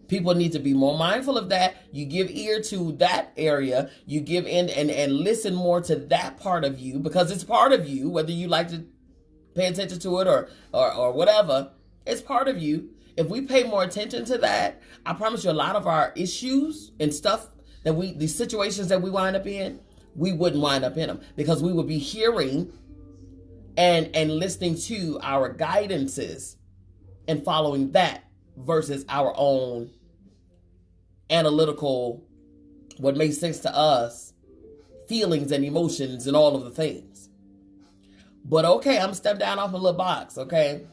People need to be more mindful of that. You give ear to that area. You give in and listen more to that part of you because it's part of you, whether you like to pay attention to it or whatever. It's part of you. If we pay more attention to that, I promise you a lot of our issues and stuff these situations that we wind up in, we wouldn't wind up in them because we would be hearing and listening to our guidances and following that versus our own analytical, what makes sense to us, feelings and emotions and all of the things. But okay, I'm stepping down off my little box, okay?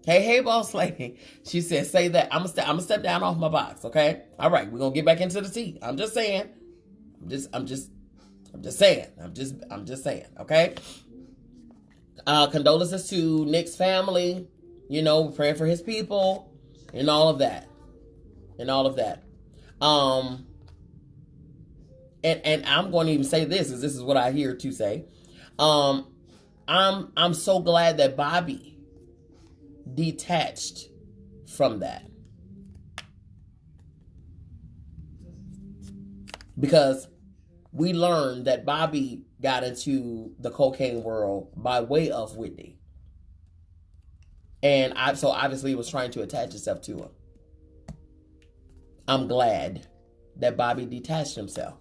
Hey, boss lady. She said, say that. I'm gonna step down off my box, okay? All right, we're gonna get back into the tea. I'm just saying. I'm just saying, okay? Condolences to Nick's family. We're praying for his people and all of that. And I'm going to even say this, as this is what I hear to say. I'm so glad that Bobby detached from that. Because we learned that Bobby got into the cocaine world by way of Whitney. And so obviously was trying to attach itself to him. I'm glad that Bobby detached himself.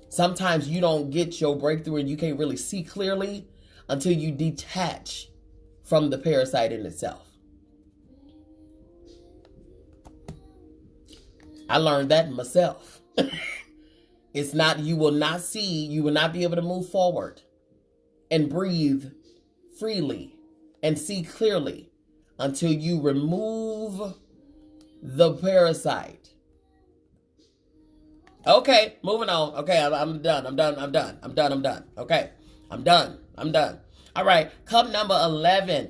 Sometimes you don't get your breakthrough and you can't really see clearly until you detach from the parasite in itself. I learned that myself. It's not, you will not be able to move forward and breathe freely and see clearly until you remove the parasite. Okay, moving on. Okay, I'm done. Okay, I'm done. All right, cup number 11.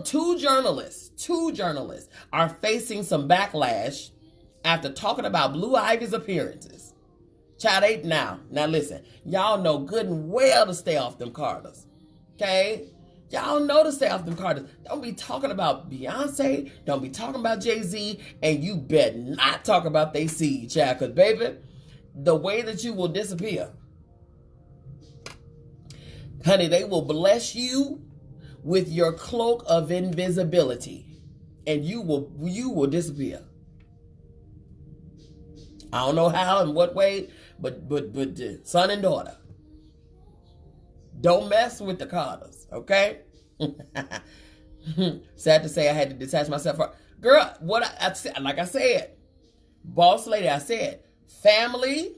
Two journalists are facing some backlash after talking about Blue Ivy's appearances. Child, now listen, y'all know good and well to stay off them Carters. Okay? Y'all know to stay off them Carters. Don't be talking about Beyonce. Don't be talking about Jay-Z. And you better not talk about they seed, child. Because, baby, the way that you will disappear. Honey, they will bless you with your cloak of invisibility. And you will disappear. I don't know how and what way, but son and daughter. Don't mess with the Carters, okay? Sad to say I had to detach myself from. Girl, like I said, boss lady, I said, family,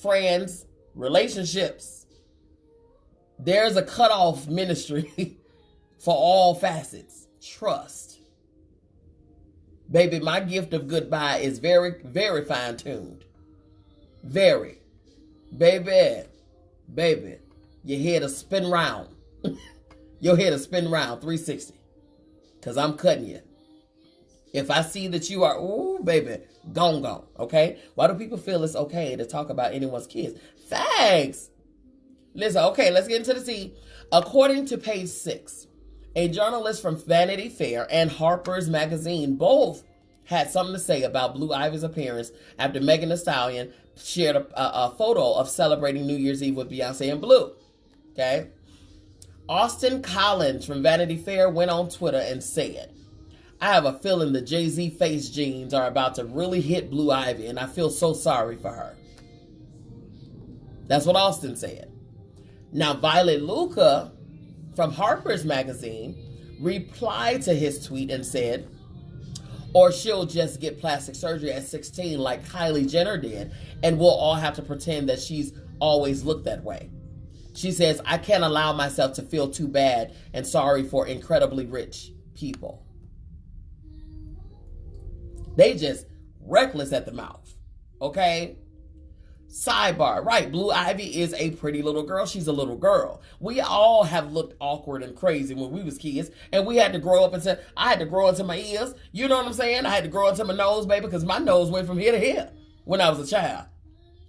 friends, relationships. There's a cutoff ministry for all facets. Trust. Baby, my gift of goodbye is very, very fine-tuned. Very. Baby, your head will spin round. Your head will spin round 360. Because I'm cutting you. If I see that you are, ooh, baby, gone, okay? Why do people feel it's okay to talk about anyone's kids? Thanks. Listen, okay, let's get into the tea. According to page 6, a journalist from Vanity Fair and Harper's Magazine both had something to say about Blue Ivy's appearance after Megan Thee Stallion shared a photo of celebrating New Year's Eve with Beyonce and Blue. Okay? Austin Collins from Vanity Fair went on Twitter and said, I have a feeling the Jay-Z face jeans are about to really hit Blue Ivy, and I feel so sorry for her. That's what Austin said. Now, Violet Lucca from Harper's Magazine replied to his tweet and said, or she'll just get plastic surgery at 16 like Kylie Jenner did, and we'll all have to pretend that she's always looked that way. She says, I can't allow myself to feel too bad and sorry for incredibly rich people. They just reckless at the mouth, okay? Sidebar, right, Blue Ivy is a pretty little girl. She's a little girl. We all have looked awkward and crazy when we was kids, and we had to grow up and I had to grow into my ears. You know what I'm saying? I had to grow into my nose, baby, because my nose went from here to here when I was a child.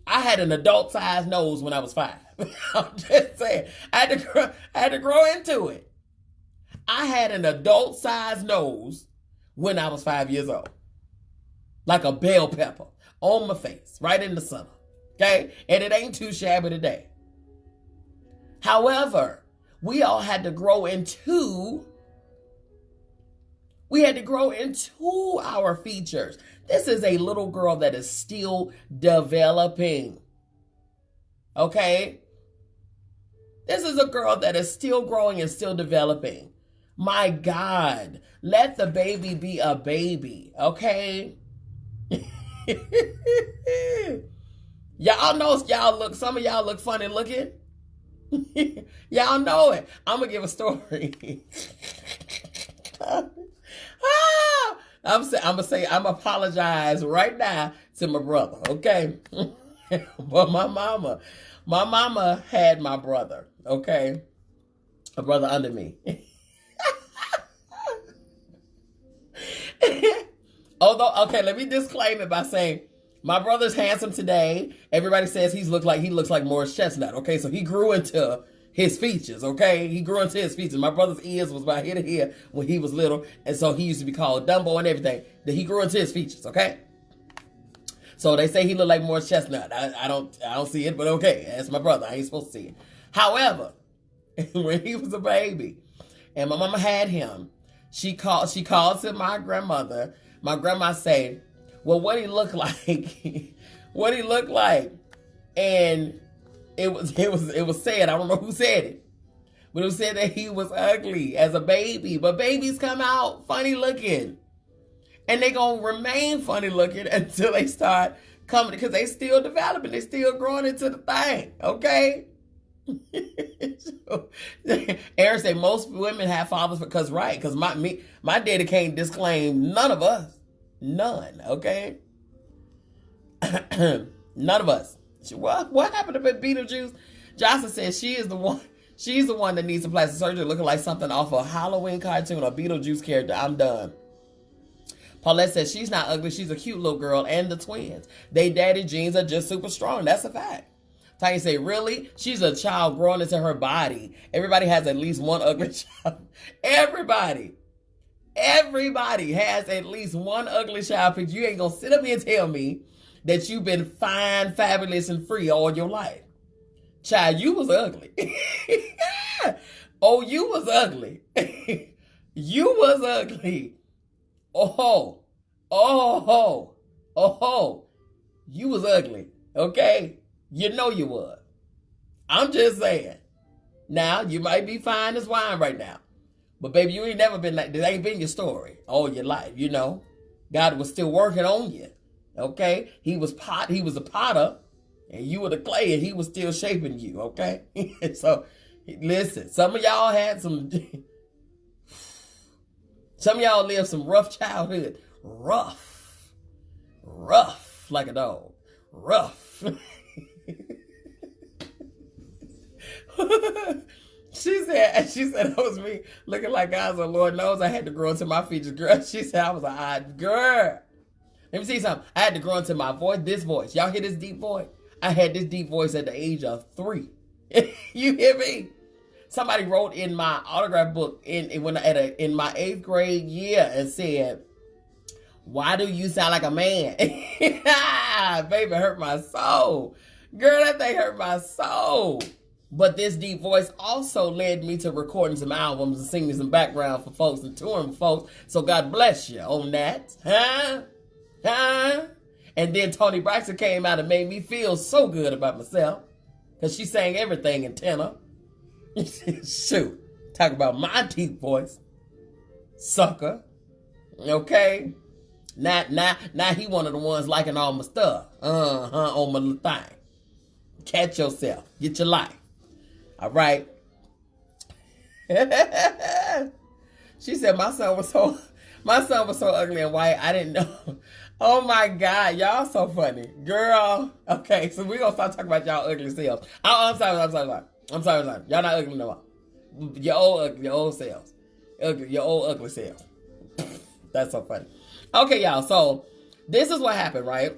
I had an adult-sized nose when I was 5. I'm just saying. I had to grow into it. I had an adult-sized nose when I was 5 years old. Like a bell pepper on my face, right in the center. Okay? And it ain't too shabby today. However, we all had to grow into our features. This is a little girl that is still developing. Okay? This is a girl that is still growing and still developing. My God, let the baby be a baby, okay? Y'all know some of y'all look funny looking. Y'all know it. I'm going to give a story. I'm apologize right now to my brother, okay? But my mama had my brother, okay? A brother under me. Although, okay, let me disclaim it by saying my brother's handsome today. Everybody says he looks like Morris Chestnut, okay? So he grew into his features, okay? He grew into his features. My brother's ears was about here to here when he was little, and so he used to be called Dumbo and everything. That he grew into his features, okay? So they say he looked like Morris Chestnut. I don't see it, but okay, that's my brother. I ain't supposed to see it. However, when he was a baby, and my mama had him, she called to my grandmother. My grandma said, well, what he looked like, what he looked like. And it was said, I don't know who said it, but it was said that he was ugly as a baby. But babies come out funny looking. And they gonna remain funny looking until they start coming, because they still developing, they still growing into the thing, okay? Aaron said most women have fathers because my daddy can't disclaim none of us. None, okay? None of us. What happened to Beetlejuice? Jocelyn says she is the one She's the one that needs some plastic surgery looking like something off a Halloween cartoon or Beetlejuice character. I'm done. Paulette says she's not ugly. She's a cute little girl. And the twins. They daddy genes are just super strong. That's a fact. Tanya say, really? She's a child growing into her body. Everybody has at least one ugly child. Everybody has at least one ugly child picture. You ain't gonna sit up here and tell me that you've been fine, fabulous, and free all your life. Child, you was ugly. Oh, you was ugly. You was ugly. Oh, you was ugly. Okay? You know you was. I'm just saying. Now, you might be fine as wine right now. But baby, you ain't never been like, that ain't been your story all your life, you know. God was still working on you. Okay? He was a potter, and you were the clay, and he was still shaping you, okay? So, listen, some of y'all lived some rough childhood. Rough like a dog. Rough. She said that was me looking like guys, and Lord knows I had to grow into my features. Girl, she said I was an odd girl. Let me see something. I had to grow into my voice, this voice. Y'all hear this deep voice? I had this deep voice at the age of 3. You hear me? Somebody wrote in my autograph book in my 8th grade year and said, why do you sound like a man? Baby, hurt my soul. Girl, that thing hurt my soul. But this deep voice also led me to recording some albums and singing some background for folks and touring for folks. So God bless you on that. Huh? And then Toni Braxton came out and made me feel so good about myself. Because she sang everything in tenor. Shoot. Talk about my deep voice. Sucker. Okay? Now he one of the ones liking all my stuff. On my little thing. Catch yourself. Get your life. All right. She said my son was so ugly and white. I didn't know. Oh my God, y'all so funny, girl. Okay, so we're gonna start talking about y'all ugly selves. I'm sorry. Y'all not ugly no more. Your old selves, your old ugly selves. That's so funny. Okay, y'all. So this is what happened, right?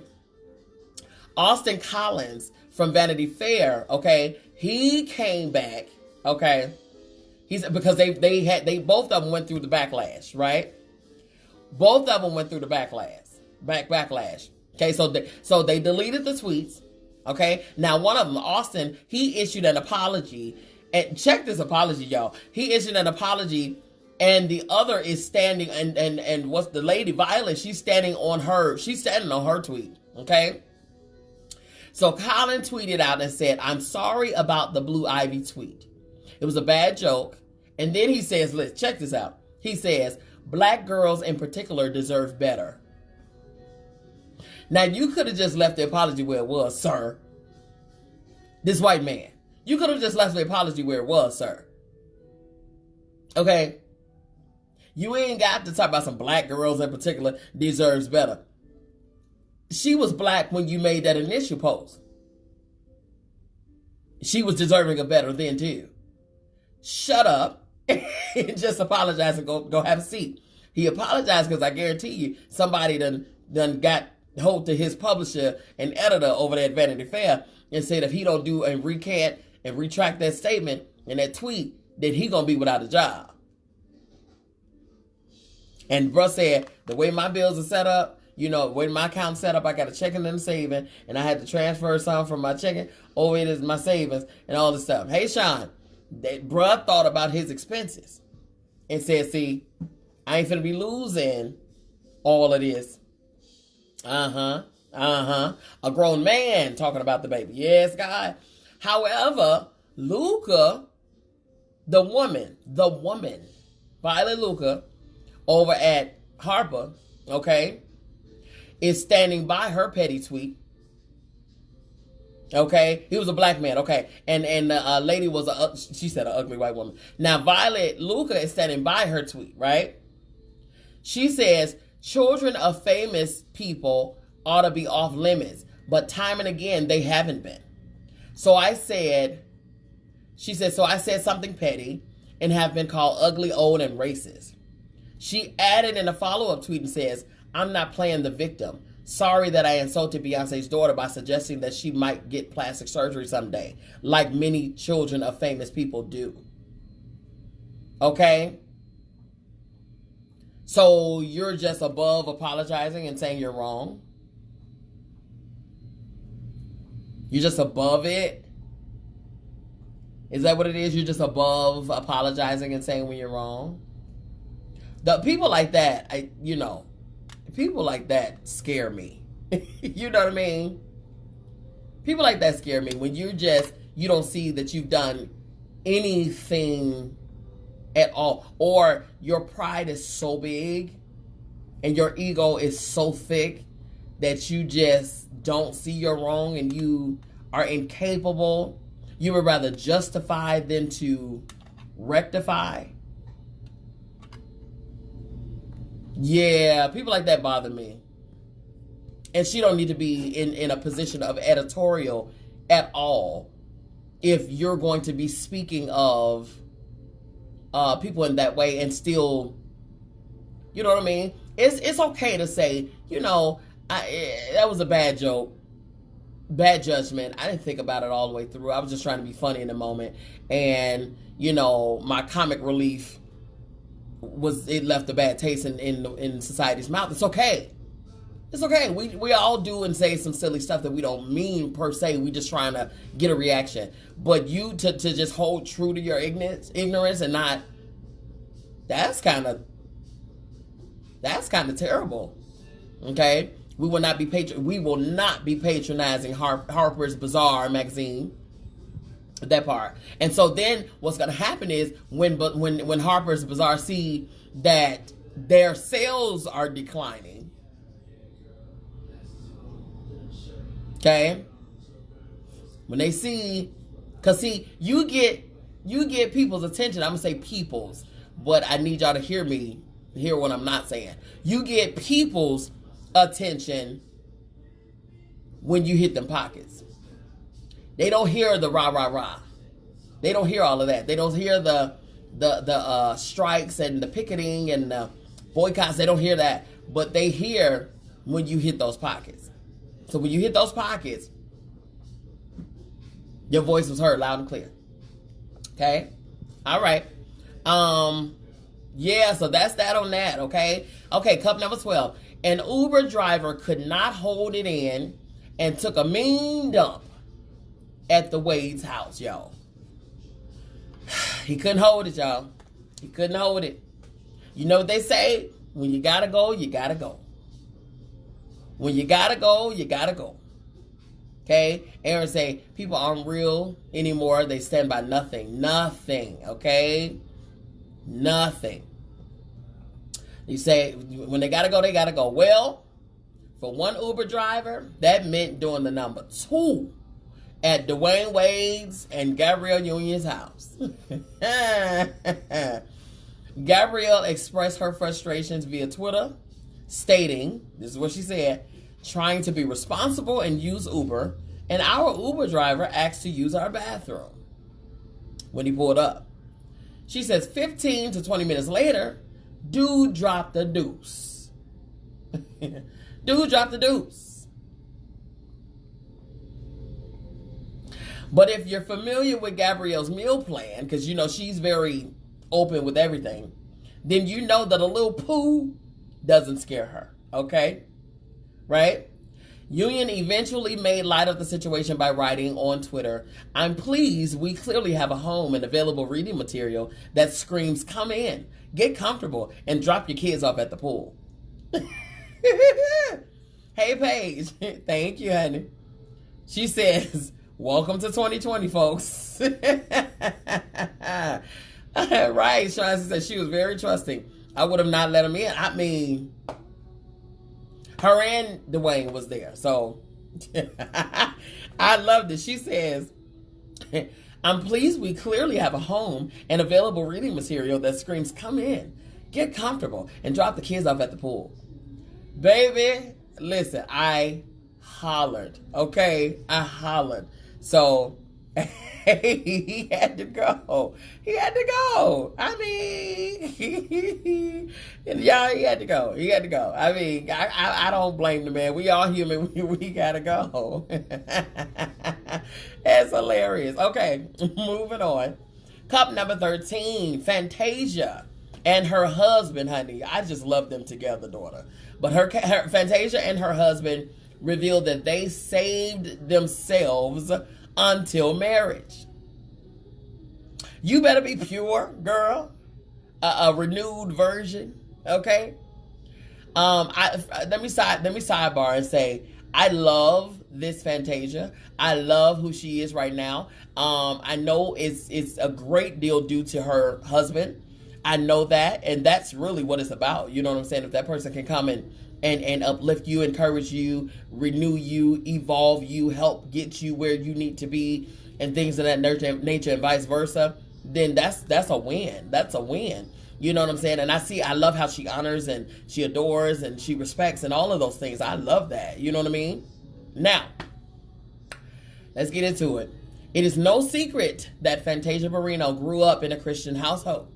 Austin Collins from Vanity Fair, okay, he came back, okay. Because they both of them went through the backlash, right? Both of them went through the backlash. Okay, so they deleted the tweets. Okay, now one of them, Austin, he issued an apology, and check this apology, y'all. He issued an apology, and the other is standing, and what's the lady Violet? She's standing on her tweet. Okay, so Colin tweeted out and said, "I'm sorry about the Blue Ivy tweet. It was a bad joke." And then he says, let's check this out. He says, "Black girls in particular deserve better." Now, you could have just left the apology where it was, sir. This white man. You could have just left the apology where it was, sir. Okay? You ain't got to talk about some black girls in particular deserves better. She was black when you made that initial post. She was deserving of better then, too. Shut up and just apologize and go have a seat. He apologized because I guarantee you somebody done got hold to his publisher and editor over there at Vanity Fair and said if he don't do and recant and retract that statement and that tweet, then he gonna be without a job. And bruh said, the way my bills are set up, you know, the way my account's set up, I got a checking and a saving, and I had to transfer some from my checking over into my savings and all this stuff. Hey, Sean, that bruh thought about his expenses and said, see, I ain't finna be losing all of this. A grown man talking about the baby. Yes, God. However, Luca, the woman, Violet Luca, over at Harper, okay, is standing by her petty tweet. Okay, he was a black man. Okay, and the lady was she said an ugly white woman. Now Violet Luca is standing by her tweet, right? She says children of famous people ought to be off limits, but time and again they haven't been. So I said, She said, so I said something petty and have been called ugly, old, and racist. She added in a follow-up tweet and says, I'm not playing the victim. Sorry that I insulted Beyonce's daughter by suggesting that she might get plastic surgery someday, like many children of famous people do. Okay? So you're just above apologizing and saying you're wrong? You're just above it? Is that what it is? You're just above apologizing and saying when you're wrong? The people like that, people like that scare me. You know what I mean? People like that scare me. When you don't see that you've done anything at all. Or your pride is so big and your ego is so thick that you just don't see you're wrong and you are incapable. You would rather justify than to rectify. Yeah, people like that bother me. And she don't need to be in a position of editorial at all if you're going to be speaking of people in that way and still, you know what I mean? It's okay to say, that was a bad joke. Bad judgment. I didn't think about it all the way through. I was just trying to be funny in the moment. And, my comic relief it left a bad taste in society's mouth. It's okay. It's okay. We all do and say some silly stuff that we don't mean per se. We just trying to get a reaction. But you to just hold true to your ignorance and not, that's kind of terrible. Okay? We will not be patronizing Harper's Bazaar magazine. That part. And so then what's going to happen is when Harper's Bazaar see that their sales are declining. Okay? When they see, cuz see, you get people's attention. I'm going to say people's, but I need y'all to hear what I'm not saying. You get people's attention when you hit them pockets. They don't hear the rah, rah, rah. They don't hear all of that. They don't hear the strikes and the picketing and the boycotts. They don't hear that. But they hear when you hit those pockets. So when you hit those pockets, your voice was heard loud and clear. Okay? All right. Yeah, so that's that on that, okay? Okay, cup number 12. An Uber driver could not hold it in and took a mean dump at the Wade's house, y'all. He couldn't hold it, y'all. He couldn't hold it. You know what they say? When you gotta go, you gotta go. When you gotta go, you gotta go. Okay? Aaron say, people aren't real anymore. They stand by nothing. Nothing, okay? Nothing. You say, when they gotta go, they gotta go. Well, for one Uber driver, that meant doing the number 2 at Dwayne Wade's and Gabrielle Union's house. Gabrielle expressed her frustrations via Twitter, stating, this is what she said, trying to be responsible and use Uber, and our Uber driver asked to use our bathroom when he pulled up. She says 15 to 20 minutes later, dude dropped the deuce. Dude dropped the deuce. But if you're familiar with Gabrielle's meal plan, because you know she's very open with everything, then you know that a little poo doesn't scare her, okay? Right? Union eventually made light of the situation by writing on Twitter, I'm pleased we clearly have a home and available reading material that screams, come in, get comfortable, and drop your kids off at the pool. Hey, Paige. Thank you, honey. She says, welcome to 2020, folks. Right, Shawn said she was very trusting. I would have not let him in. I mean, her and Dwayne was there. So, I loved it. She says, I'm pleased we clearly have a home and available reading material that screams, come in, get comfortable, and drop the kids off at the pool. Baby, listen, I hollered, okay? I hollered. So, He had to go. He had to go. I mean, yeah, he had to go. He had to go. I mean, I don't blame the man. We all human. We gotta go. That's hilarious. Okay, moving on. Cup number 13, Fantasia and her husband, honey. I just love them together, daughter. But her Fantasia and her husband revealed that they saved themselves until marriage. You better be pure, girl. A renewed version, okay? Let me sidebar and say I love this Fantasia. I love who she is right now. I know it's a great deal due to her husband. I know that, and that's really what it's about. You know what I'm saying? If that person can come and uplift you, encourage you, renew you, evolve you, help get you where you need to be, and things of that nature, and vice versa, then that's a win. That's a win. You know what I'm saying? And I love how she honors and she adores and she respects and all of those things. I love that. You know what I mean? Now, let's get into it. It is no secret that Fantasia Barrino grew up in a Christian household.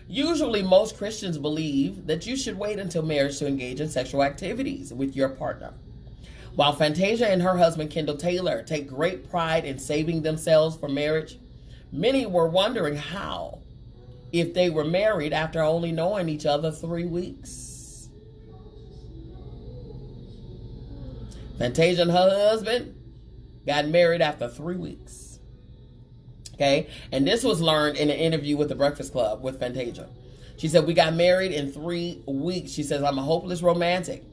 Usually, most Christians believe that you should wait until marriage to engage in sexual activities with your partner. While Fantasia and her husband, Kendall Taylor, take great pride in saving themselves for marriage, many were wondering how, if they were married after only knowing each other 3 weeks. Fantasia and her husband got married after 3 weeks. Okay, and this was learned in an interview with the Breakfast Club with Fantasia. She said, "We got married in 3 weeks." She says, "I'm a hopeless romantic."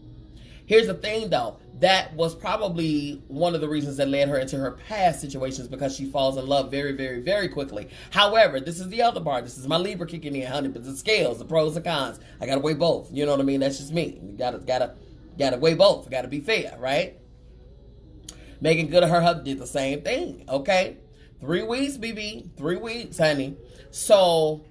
Here's the thing, though. That was probably one of the reasons that led her into her past situations, because she falls in love very, very, very quickly. However, this is the other part. This is my Libra kicking in, honey. But the scales, the pros and cons. I gotta weigh both. You know what I mean? That's just me. You gotta weigh both. Gotta be fair, right? Megan Good and her husband did the same thing. Okay. 3 weeks, BB. 3 weeks, honey. So,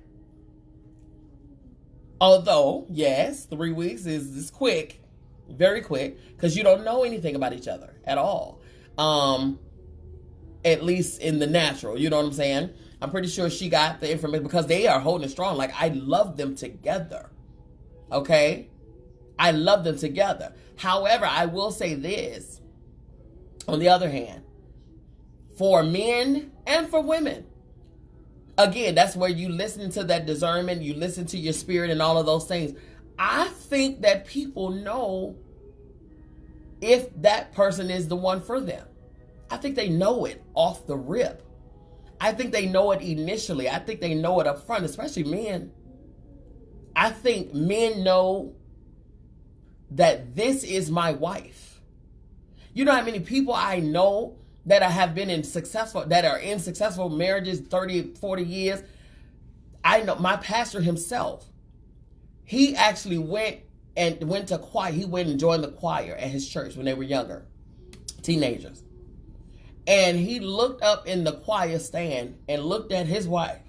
although, yes, 3 weeks is quick, very quick, because you don't know anything about each other at all. At least in the natural, you know what I'm saying? I'm pretty sure she got the information because they are holding it strong. Like, I love them together. Okay? I love them together. However, I will say this, on the other hand, for men and for women, again, that's where you listen to that discernment, you listen to your spirit and all of those things. I think that people know if that person is the one for them. I think they know it off the rip. I think they know it initially. I think they know it up front, especially men. I think men know that this is my wife. You know how many people I know that have been in successful marriages, 30, 40 years. I know my pastor himself, he actually went to choir. He went and joined the choir at his church when they were younger, teenagers. And he looked up in the choir stand and looked at his wife.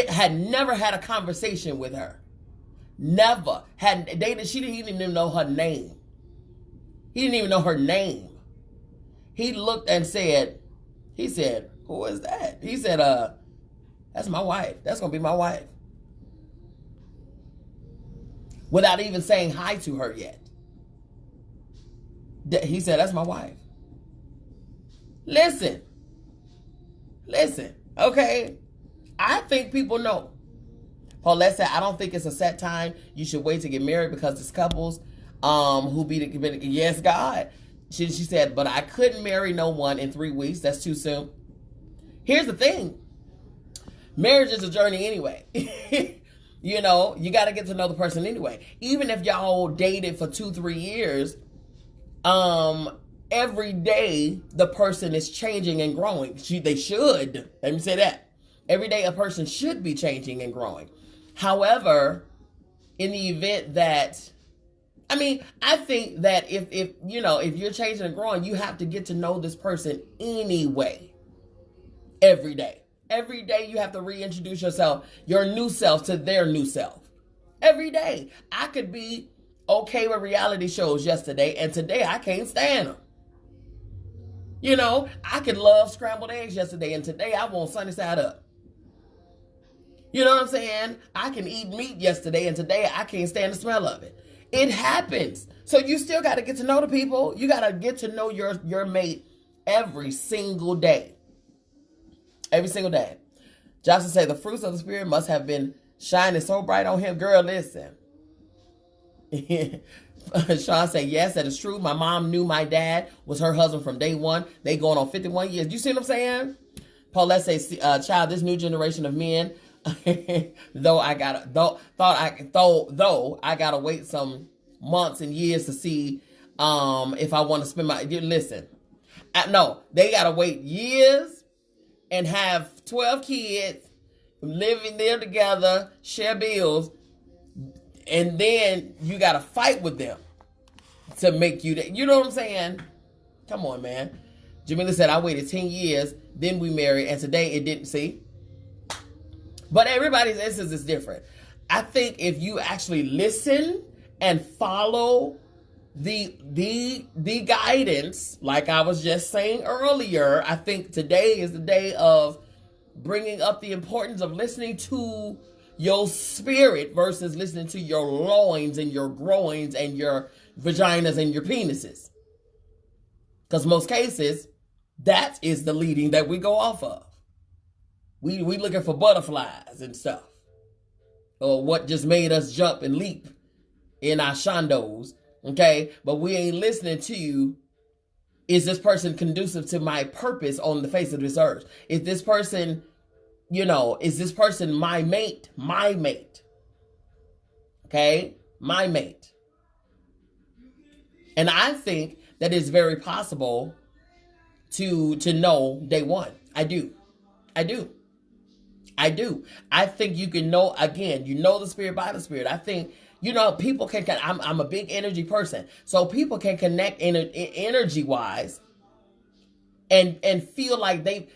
Had never had a conversation with her. Never. She didn't even know her name. He didn't even know her name. He looked and said, "Who is that?" He said, "That's my wife. That's going to be my wife." Without even saying hi to her yet. He said, "That's my wife." Listen, okay? I think people know. Paulette said, "I don't think it's a set time. You should wait to get married because it's couples who yes, God." She said, "But I couldn't marry no one in 3 weeks. That's too soon." Here's the thing. Marriage is a journey anyway. You know, you got to get to know the person anyway. Even if y'all dated for 2-3 years, every day the person is changing and growing. They should. Let me say that. Every day a person should be changing and growing. However, in the event that, I think that if you're changing and growing, you have to get to know this person anyway. Every day. Every day you have to reintroduce yourself, your new self, to their new self. Every day. I could be okay with reality shows yesterday, and today I can't stand them. You know, I could love scrambled eggs yesterday, and today I want sunny side up. You know what I'm saying? I can eat meat yesterday, and today I can't stand the smell of it. It happens. So you still got to get to know the people. You got to get to know your mate every single day. Every single day. Johnson said the fruits of the Spirit must have been shining so bright on him. Girl, listen. Sean said, yes, that is true. My mom knew my dad was her husband from day one. They going on 51 years. You see what I'm saying? Paulette says, child, this new generation of men, though I gotta wait some months and years to see if I want to spend my listen. No, they gotta wait years and have 12 kids, living there together, share bills, and then you got to fight with them to make you that. You know what I'm saying? Come on, man. Jamila said, I waited 10 years, then we married, and today it didn't. See? But everybody's instance is different. I think if you actually listen and follow the guidance, like I was just saying earlier, I think today is the day of bringing up the importance of listening to your spirit versus listening to your loins and your groins and your vaginas and your penises. Because most cases, that is the leading that we go off of. We looking for butterflies and stuff. Or what just made us jump and leap in our shondos. Okay? But we ain't listening to, is this person conducive to my purpose on the face of this earth? Is this person, is this person my mate? My mate. Okay? My mate. And I think that it's very possible to know day one. I do. I think you can know, again, the spirit by the spirit. I think, people can, I'm a big energy person. So people can connect energy wise and feel like they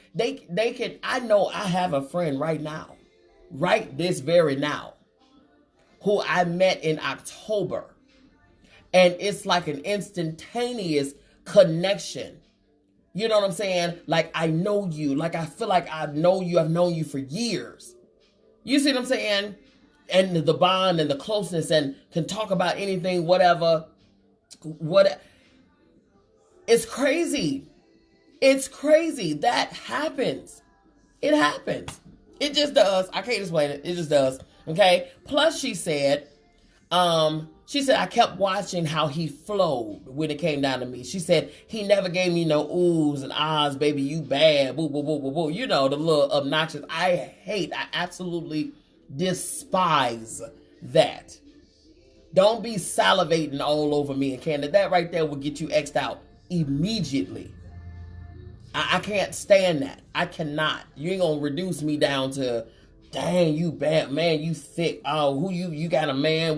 can. I know I have a friend right now, right this very now, who I met in October. And it's like an instantaneous connection. You know what I'm saying? Like, I know you. Like, I feel like I know you. I've known you for years. You see what I'm saying? And the bond and the closeness, and can talk about anything, whatever. It's crazy. It's crazy. That happens. It happens. It just does. I can't explain it. It just does. Okay? Plus, she said, I kept watching how he flowed when it came down to me. She said, he never gave me no oohs and ahs, baby, you bad, boo, boo, boo, boo, boo. The little obnoxious. I absolutely despise that. Don't be salivating all over me and Canada. That right there will get you X'd out immediately. I can't stand that. I cannot. You ain't gonna reduce me down to, dang, you bad, man, you thick. Oh, who you got a man?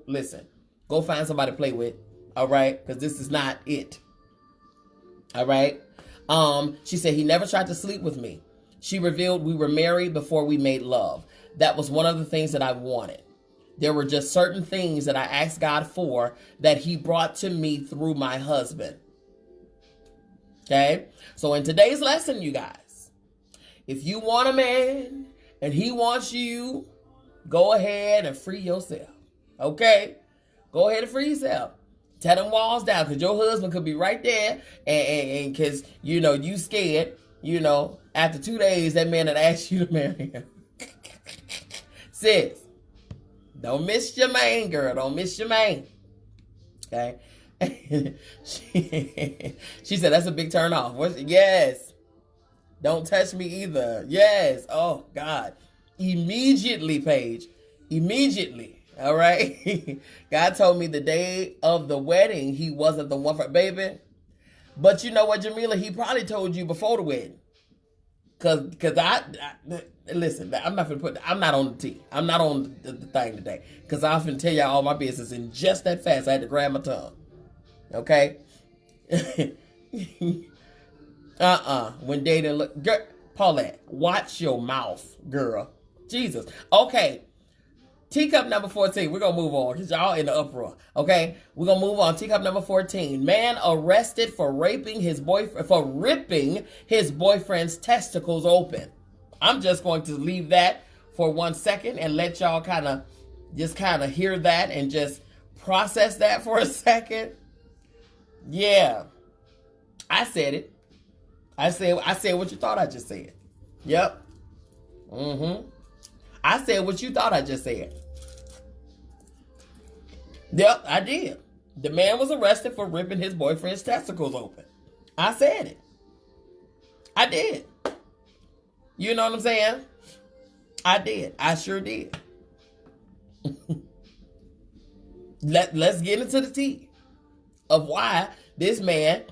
Listen, go find somebody to play with, all right? Because this is not it, all right? She said he never tried to sleep with me. She revealed we were married before we made love. That was one of the things that I wanted. There were just certain things that I asked God for that he brought to me through my husband. Okay? So in today's lesson, you guys, if you want a man and he wants you, go ahead and free yourself. Okay? Go ahead and free yourself. Tear them walls down, because your husband could be right there, and because, you scared, after 2 days, that man that asked you to marry him. Sis, don't miss your man, girl. Don't miss your man. Okay? She said, that's a big turn off. Yes. Don't touch me either. Yes. Oh, God. Immediately, Paige. Immediately. All right? God told me the day of the wedding, he wasn't the one for baby. But you know what, Jamila? He probably told you before the wedding. Because I listen, I'm not on the tea. I'm not on the thing today. Because I often tell y'all all my business in just that fast. I had to grab my tongue. Okay? When dating, look, girl, Paulette, watch your mouth, girl. Jesus. Okay. Teacup number 14. We're going to move on because y'all in the uproar. Okay? We're going to move on. Teacup number 14. Man arrested for ripping his boyfriend's testicles open. I'm just going to leave that for 1 second and let y'all kind of hear that and just process that for a second. Yeah. I said it. I said what you thought I just said. Yep. I said what you thought I just said. Yep, I did. The man was arrested for ripping his boyfriend's testicles open. I said it. I did. You know what I'm saying? I did. I sure did. Let's get into the tea of why this man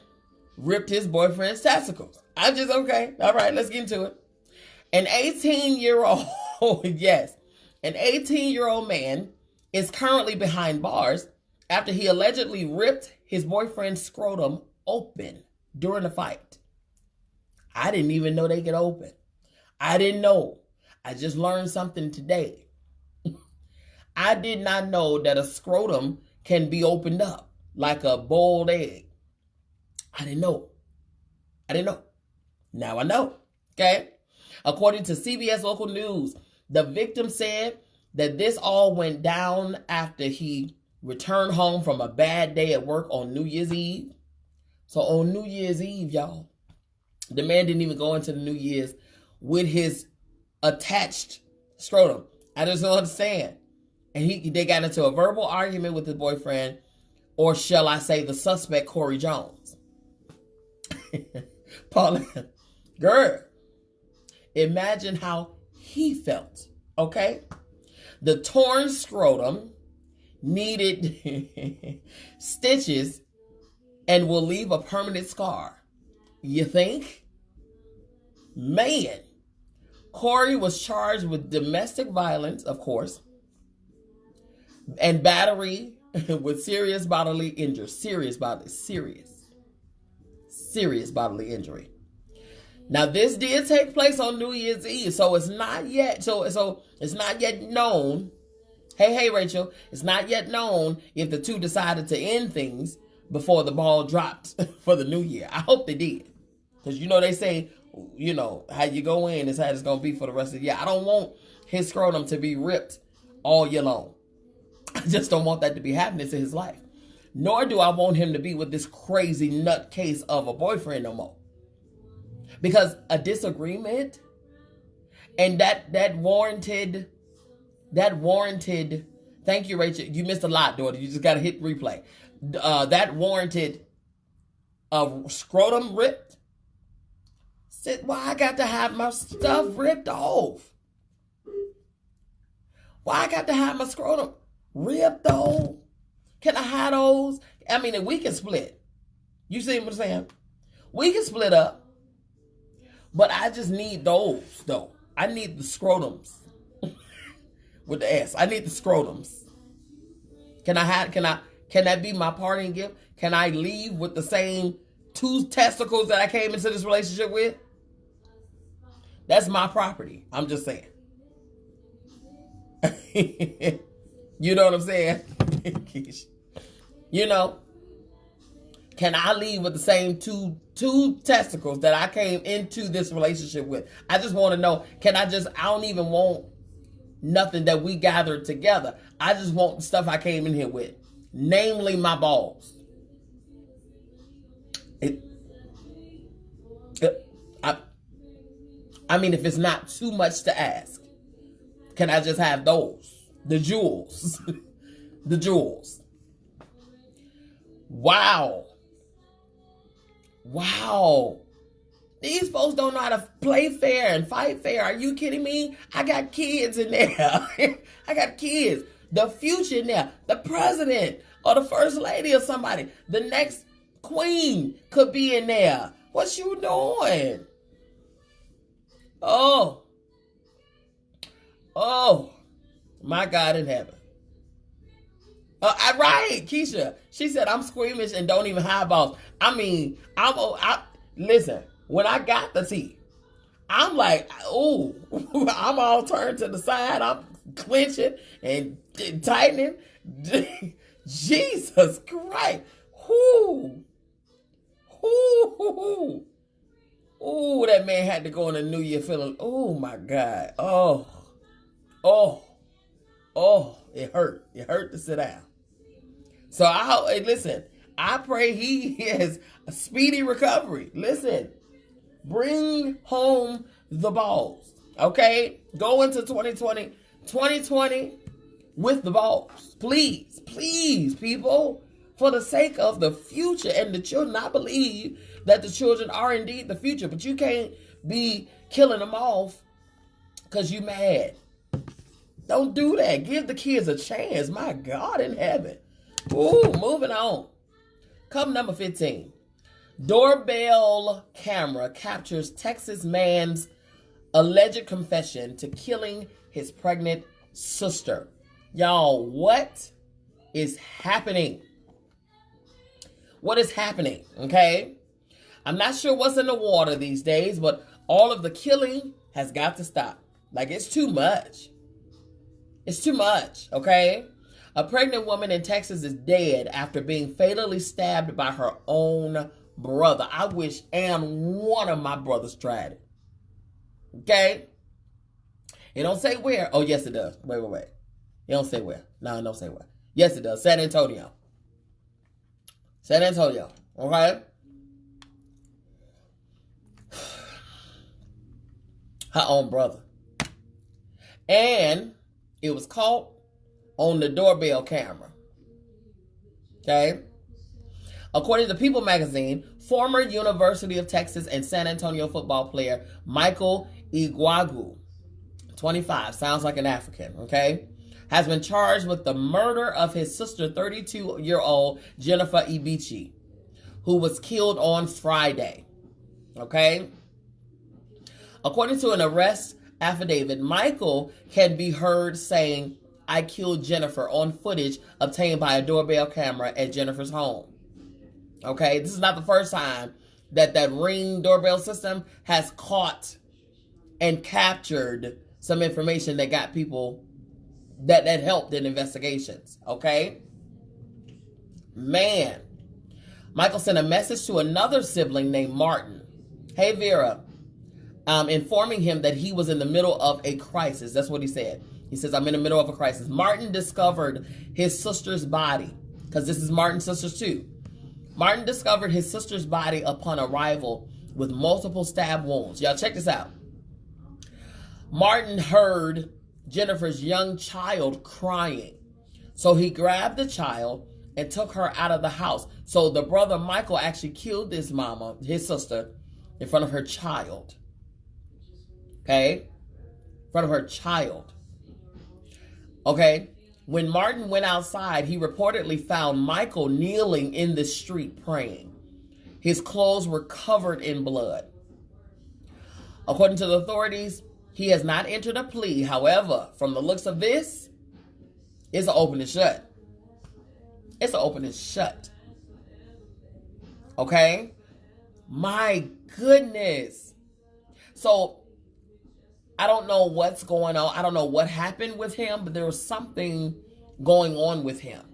ripped his boyfriend's testicles. I'm just okay. All right, let's get into it. An 18-year-old, yes, an 18-year-old man is currently behind bars after he allegedly ripped his boyfriend's scrotum open during a fight. I didn't even know they could open. I didn't know. I just learned something today. I did not know that a scrotum can be opened up like a boiled egg. I didn't know. Now I know. Okay? According to CBS Local News, the victim said that this all went down after he returned home from a bad day at work on New Year's Eve. So on New Year's Eve, y'all, the man didn't even go into the New Year's with his attached scrotum. I just don't understand. And they got into a verbal argument with his boyfriend, or shall I say the suspect, Corey Jones. Paula, girl, imagine how he felt, okay? The torn scrotum needed stitches and will leave a permanent scar. You think? Man, Corey was charged with domestic violence, of course, and battery with serious bodily injury. Serious bodily injury. Now, this did take place on New Year's Eve, so it's not yet. So it's not yet known. Hey, Rachel, it's not yet known if the two decided to end things before the ball dropped for the new year. I hope they did, because they say, how you go in is how it's gonna be for the rest of the year. I don't want his scrotum to be ripped all year long. I just don't want that to be happening to his life. Nor do I want him to be with this crazy nutcase of a boyfriend no more. Because a disagreement and that warranted, thank you, Rachel. You missed a lot, daughter. You just got to hit replay. That warranted a scrotum ripped. Said, why I got to have my stuff ripped off? Why I got to have my scrotum ripped off? Can I have those? I mean, we can split. You see what I'm saying? We can split up. But I just need those, though. I need the scrotums. With the S. I need the scrotums. Can that be my parting gift? Can I leave with the same 2 testicles that I came into this relationship with? That's my property. I'm just saying. You know what I'm saying? Can I leave with the same two testicles that I came into this relationship with? I just want to know, I don't even want nothing that we gathered together. I just want the stuff I came in here with, namely my balls. I mean, if it's not too much to ask, can I just have those? The jewels. The jewels. Wow. These folks don't know how to play fair and fight fair. Are you kidding me? I got kids in there. I got kids. The future in there. The president or the first lady or somebody. The next queen could be in there. What you doing? Oh, my God in heaven. Right, Keisha. She said, I'm squeamish and don't even have balls. I mean, listen, when I got the tea, I'm like, ooh, I'm all turned to the side. I'm clenching and tightening. Jesus Christ. Whoo. Ooh, ooh, that man had to go in the new year feeling, oh my God. Oh, it hurt. It hurt to sit down. So listen, I pray he has a speedy recovery. Listen, bring home the balls. Okay? Go into 2020 with the balls. Please, people. For the sake of the future and the children. I believe that the children are indeed the future, but you can't be killing them off because you mad. Don't do that. Give the kids a chance. My God in heaven. Ooh, moving on. Come number 15. Doorbell camera captures Texas man's alleged confession to killing his pregnant sister. Y'all, what is happening? What is happening, okay? I'm not sure what's in the water these days, but all of the killing has got to stop. Like, it's too much. It's too much, okay? A pregnant woman in Texas is dead after being fatally stabbed by her own brother. I wish one of my brothers tried it. Okay? It don't say where. Oh, yes, it does. Wait. It don't say where. No, it don't say where. Yes, it does. San Antonio. Okay? Her own brother. And it was caught on the doorbell camera. Okay? According to People magazine, former University of Texas and San Antonio football player Michael Iguagu, 25, sounds like an African, okay, has been charged with the murder of his sister, 32-year-old Jennifer Ibichi, who was killed on Friday. Okay? According to an arrest affidavit, Michael can be heard saying, "I killed Jennifer," on footage obtained by a doorbell camera at Jennifer's home. Okay? This is not the first time that Ring doorbell system has caught and captured some information that got people that helped in investigations. Okay? Man. Michael sent a message to another sibling named Martin. "Hey, Vera," informing him that he was in the middle of a crisis. That's what he said. He says, "I'm in the middle of a crisis." Martin discovered his sister's body, because this is Martin's sister's too. Martin discovered his sister's body upon arrival with multiple stab wounds. Y'all check this out. Martin heard Jennifer's young child crying. So he grabbed the child and took her out of the house. So the brother Michael actually killed this mama, his sister, in front of her child. Okay? In front of her child. Okay? When Martin went outside, he reportedly found Michael kneeling in the street praying. His clothes were covered in blood. According to the authorities, he has not entered a plea. However, from the looks of this, it's an open and shut. It's an open and shut. Okay? My goodness. So, I don't know what's going on. I don't know what happened with him, but there was something going on with him.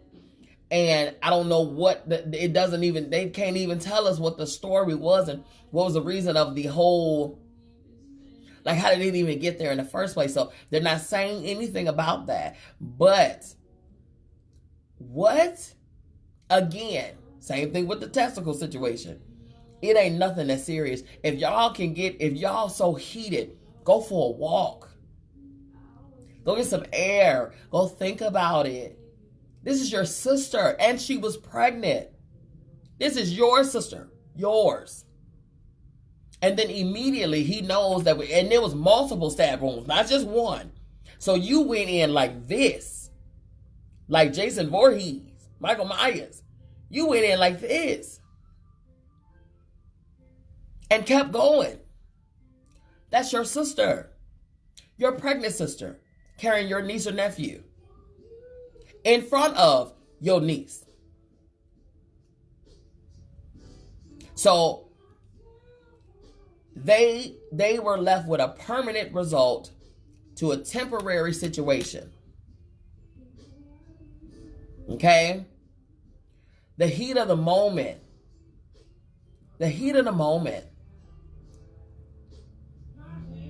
And I don't know they can't even tell us what the story was and what was the reason of the whole, like, how did it even get there in the first place? So they're not saying anything about that. But what? Again, same thing with the testicle situation. It ain't nothing that serious. If y'all so heated, go for a walk. Go get some air. Go think about it. This is your sister, and she was pregnant. This is your sister. Yours. And then immediately he knows that, and there was multiple stab wounds, not just one. So you went in like this, like Jason Voorhees, Michael Myers. You went in like this and kept going. That's your sister, your pregnant sister, carrying your niece or nephew in front of your niece. So they were left with a permanent result to a temporary situation. Okay? The heat of the moment. The heat of the moment.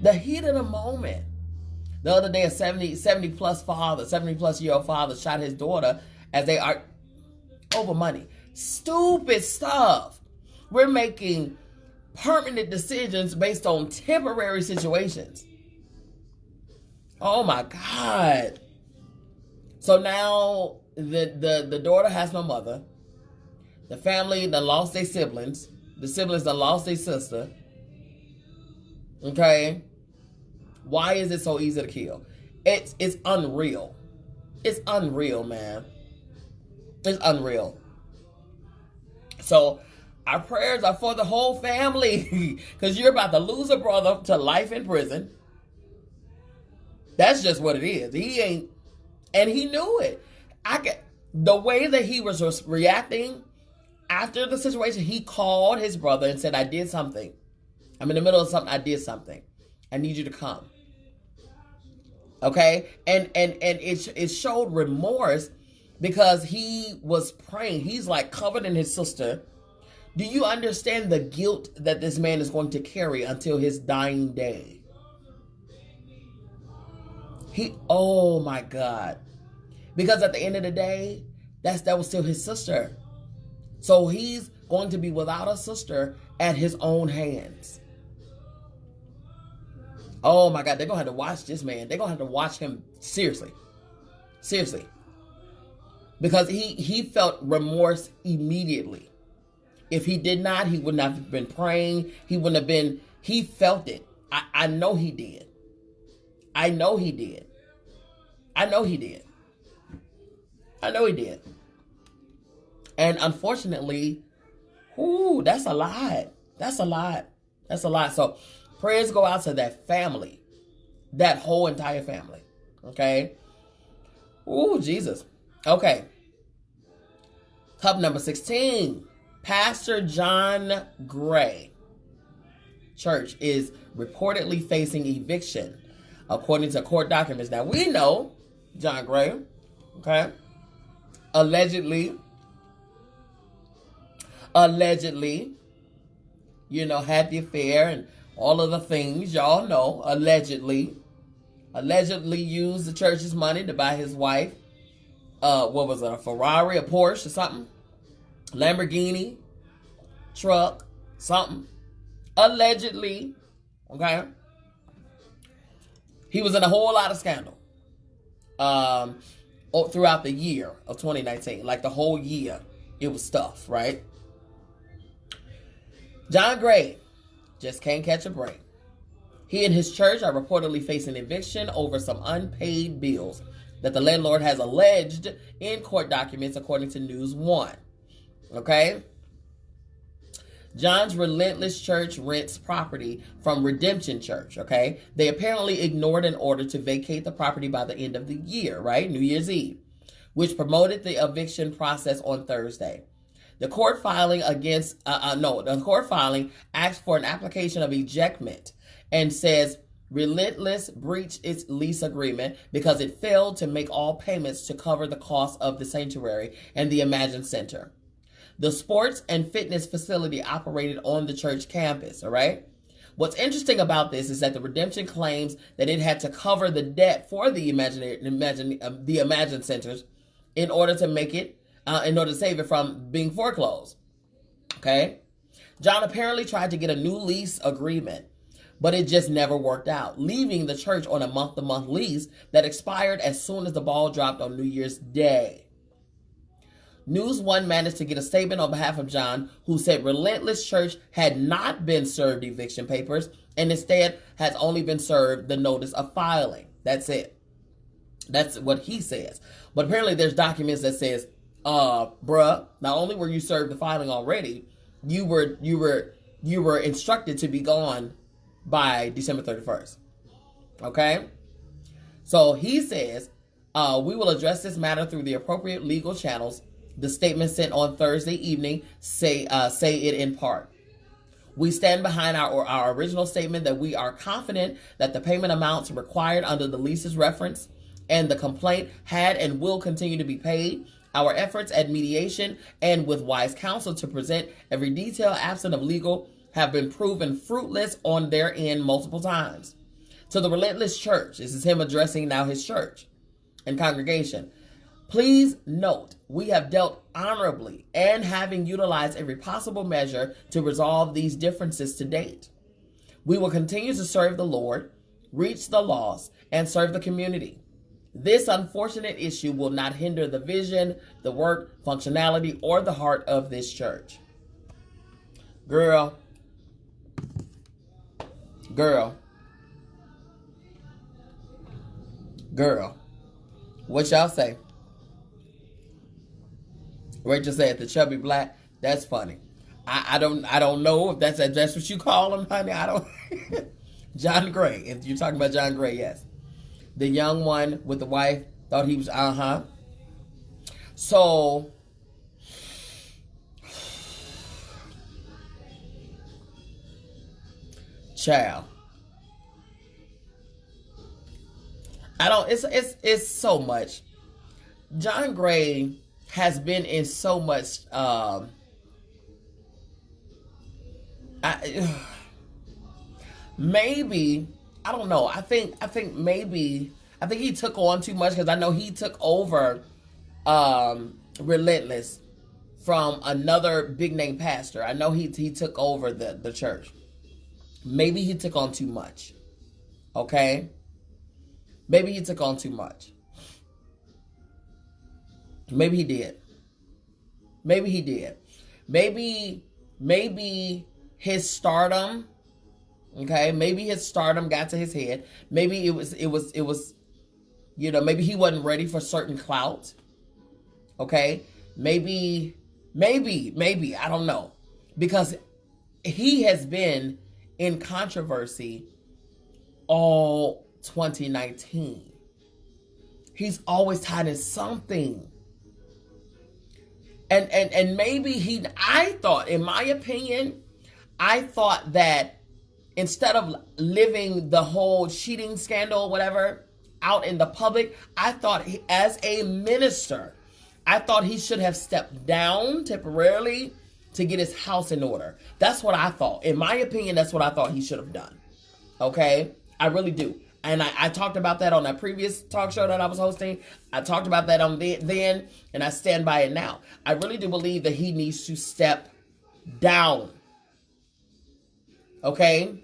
The heat of the moment. The other day, a 70 plus year old father shot his daughter as they are over money. Stupid stuff. We're making permanent decisions based on temporary situations. Oh my God. So now the daughter has no mother. The family that lost their siblings. The siblings that lost their sister. Okay? Why is it so easy to kill? It's unreal. It's unreal, man. It's unreal. So our prayers are for the whole family. Because you're about to lose a brother to life in prison. That's just what it is. And he knew it. The way that he was reacting after the situation, he called his brother and said, I did something. I'm in the middle of something. I did something. I need you to come. Okay? And it showed remorse because he was praying. He's like covered in his sister. Do you understand the guilt that this man is going to carry until his dying day? Oh my God. Because at the end of the day, that was still his sister. So he's going to be without a sister at his own hands. Oh my God, they're going to have to watch this man. They're going to have to watch him seriously. Seriously. Because he felt remorse immediately. If he did not, he would not have been praying. He felt it. I know he did. I know he did. I know he did. I know he did. And unfortunately, that's a lot. That's a lot. That's a lot. So prayers go out to that family, that whole entire family. Okay. Jesus. Okay. Cup number 16. Pastor John Gray Church is reportedly facing eviction, according to court documents. Now, we know John Gray, okay, allegedly, had the affair and all of the things y'all know, allegedly used the church's money to buy his wife, what was it, a Ferrari, a Porsche or something? Lamborghini, truck, something. Allegedly, okay? He was in a whole lot of scandal throughout the year of 2019. Like the whole year, it was stuff, right? John Gray just can't catch a break. He and his church are reportedly facing eviction over some unpaid bills that the landlord has alleged in court documents, according to News One. Okay? John's Relentless Church rents property from Redemption Church, okay? They apparently ignored an order to vacate the property by the end of the year, right? New Year's Eve, which promoted the eviction process on Thursday. The court filing asked for an application of ejectment and says Relentless breached its lease agreement because it failed to make all payments to cover the cost of the sanctuary and the Imagine Center. The sports and fitness facility operated on the church campus, all right? What's interesting about this is that the Redemption claims that it had to cover the debt for the Imagine Centers in order to save it from being foreclosed, okay? John apparently tried to get a new lease agreement, but it just never worked out, leaving the church on a month-to-month lease that expired as soon as the ball dropped on New Year's Day. News One managed to get a statement on behalf of John, who said Relentless Church had not been served eviction papers and instead has only been served the notice of filing. That's it. That's what he says. But apparently there's documents that says, bruh, not only were you served the filing already, you were instructed to be gone by December 31st. Okay? So he says, we will address this matter through the appropriate legal channels. The statement sent on Thursday evening say it in part. We stand behind our original statement that we are confident that the payment amounts required under the lease's reference and the complaint had and will continue to be paid. Our efforts at mediation and with wise counsel to present every detail absent of legal have been proven fruitless on their end multiple times. To the relentless church, this is him addressing now his church and congregation. Please note, we have dealt honorably and having utilized every possible measure to resolve these differences to date. We will continue to serve the Lord, reach the lost, and serve the community. This unfortunate issue will not hinder the vision, the work, functionality, or the heart of this church. Girl, what y'all say? Rachel said the chubby black. That's funny. I don't know if that's what you call him, honey. I don't. John Gray. If you're talking about John Gray, yes. The young one with the wife thought he was So child. It's so much. John Gray has been in so much maybe, I don't know. I think he took on too much, because I know he took over Relentless from another big name pastor. I know he took over the church. Maybe he took on too much. Okay? Maybe he took on too much. Maybe he did. Maybe his stardom, okay? Maybe his stardom got to his head. Maybe it was, maybe he wasn't ready for certain clout. Okay? Maybe, I don't know. Because he has been in controversy all 2019. He's always tied in something. And maybe I thought, in my opinion, I thought that instead of living the whole cheating scandal, whatever, out in the public, I thought as a minister, I thought he should have stepped down temporarily to get his house in order. That's what I thought. In my opinion, that's what I thought he should have done. Okay? I really do. And I talked about that on that previous talk show that I was hosting. I talked about that on then, and I stand by it now. I really do believe that he needs to step down. Okay?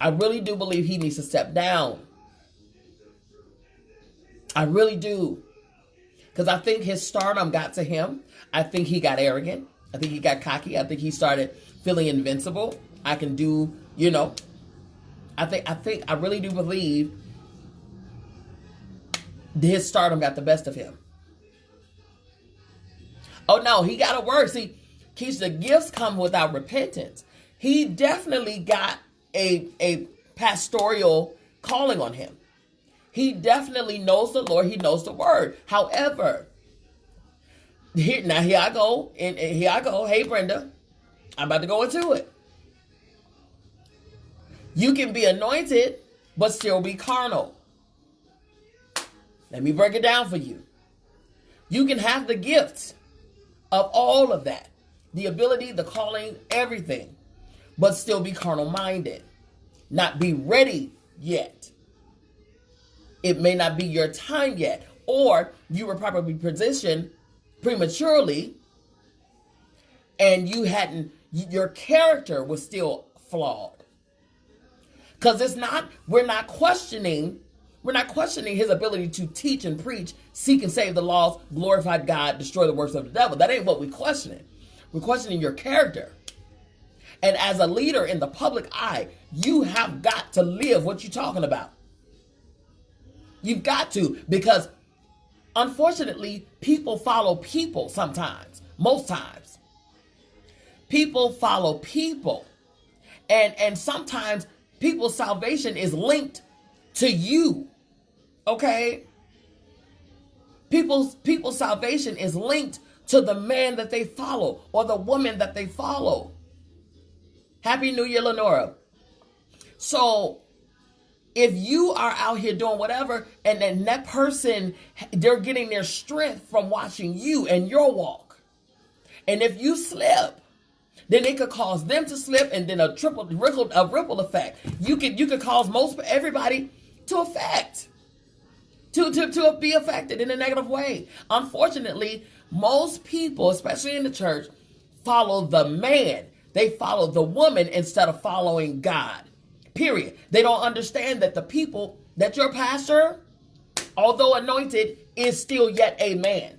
I really do believe he needs to step down. I really do. Because I think his stardom got to him. I think he got arrogant. I think he got cocky. I think he started feeling invincible. I can do, I really do believe his stardom got the best of him. Oh no, he got to work. See, Keisha, gifts come without repentance. He definitely got a pastoral calling on him. He definitely knows the Lord. He knows the word. However, here I go. Hey, Brenda, I'm about to go into it. You can be anointed, but still be carnal. Let me break it down for you. You can have the gifts of all of that. The ability, the calling, everything. But still be carnal minded. Not be ready yet. It may not be your time yet. Or you were probably positioned prematurely and your character was still flawed. Because we're not questioning his ability to teach and preach, seek and save the lost, glorify God, destroy the works of the devil. That ain't what we're questioning. We're questioning your character. And as a leader in the public eye, you have got to live what you're talking about. You've got to, because unfortunately, people follow people sometimes, most times. People follow people. And sometimes people's salvation is linked to you. Okay? People's salvation is linked to the man that they follow or the woman that they follow. Happy New Year, Lenora. So if you are out here doing whatever, and then that person, they're getting their strength from watching you and your walk. And if you slip, then it could cause them to slip, and then a ripple effect. You could cause everybody to be affected in a negative way. Unfortunately, most people, especially in the church, follow the man. They follow the woman instead of following God. Period. They don't understand that the people, that your pastor, although anointed, is still yet a man.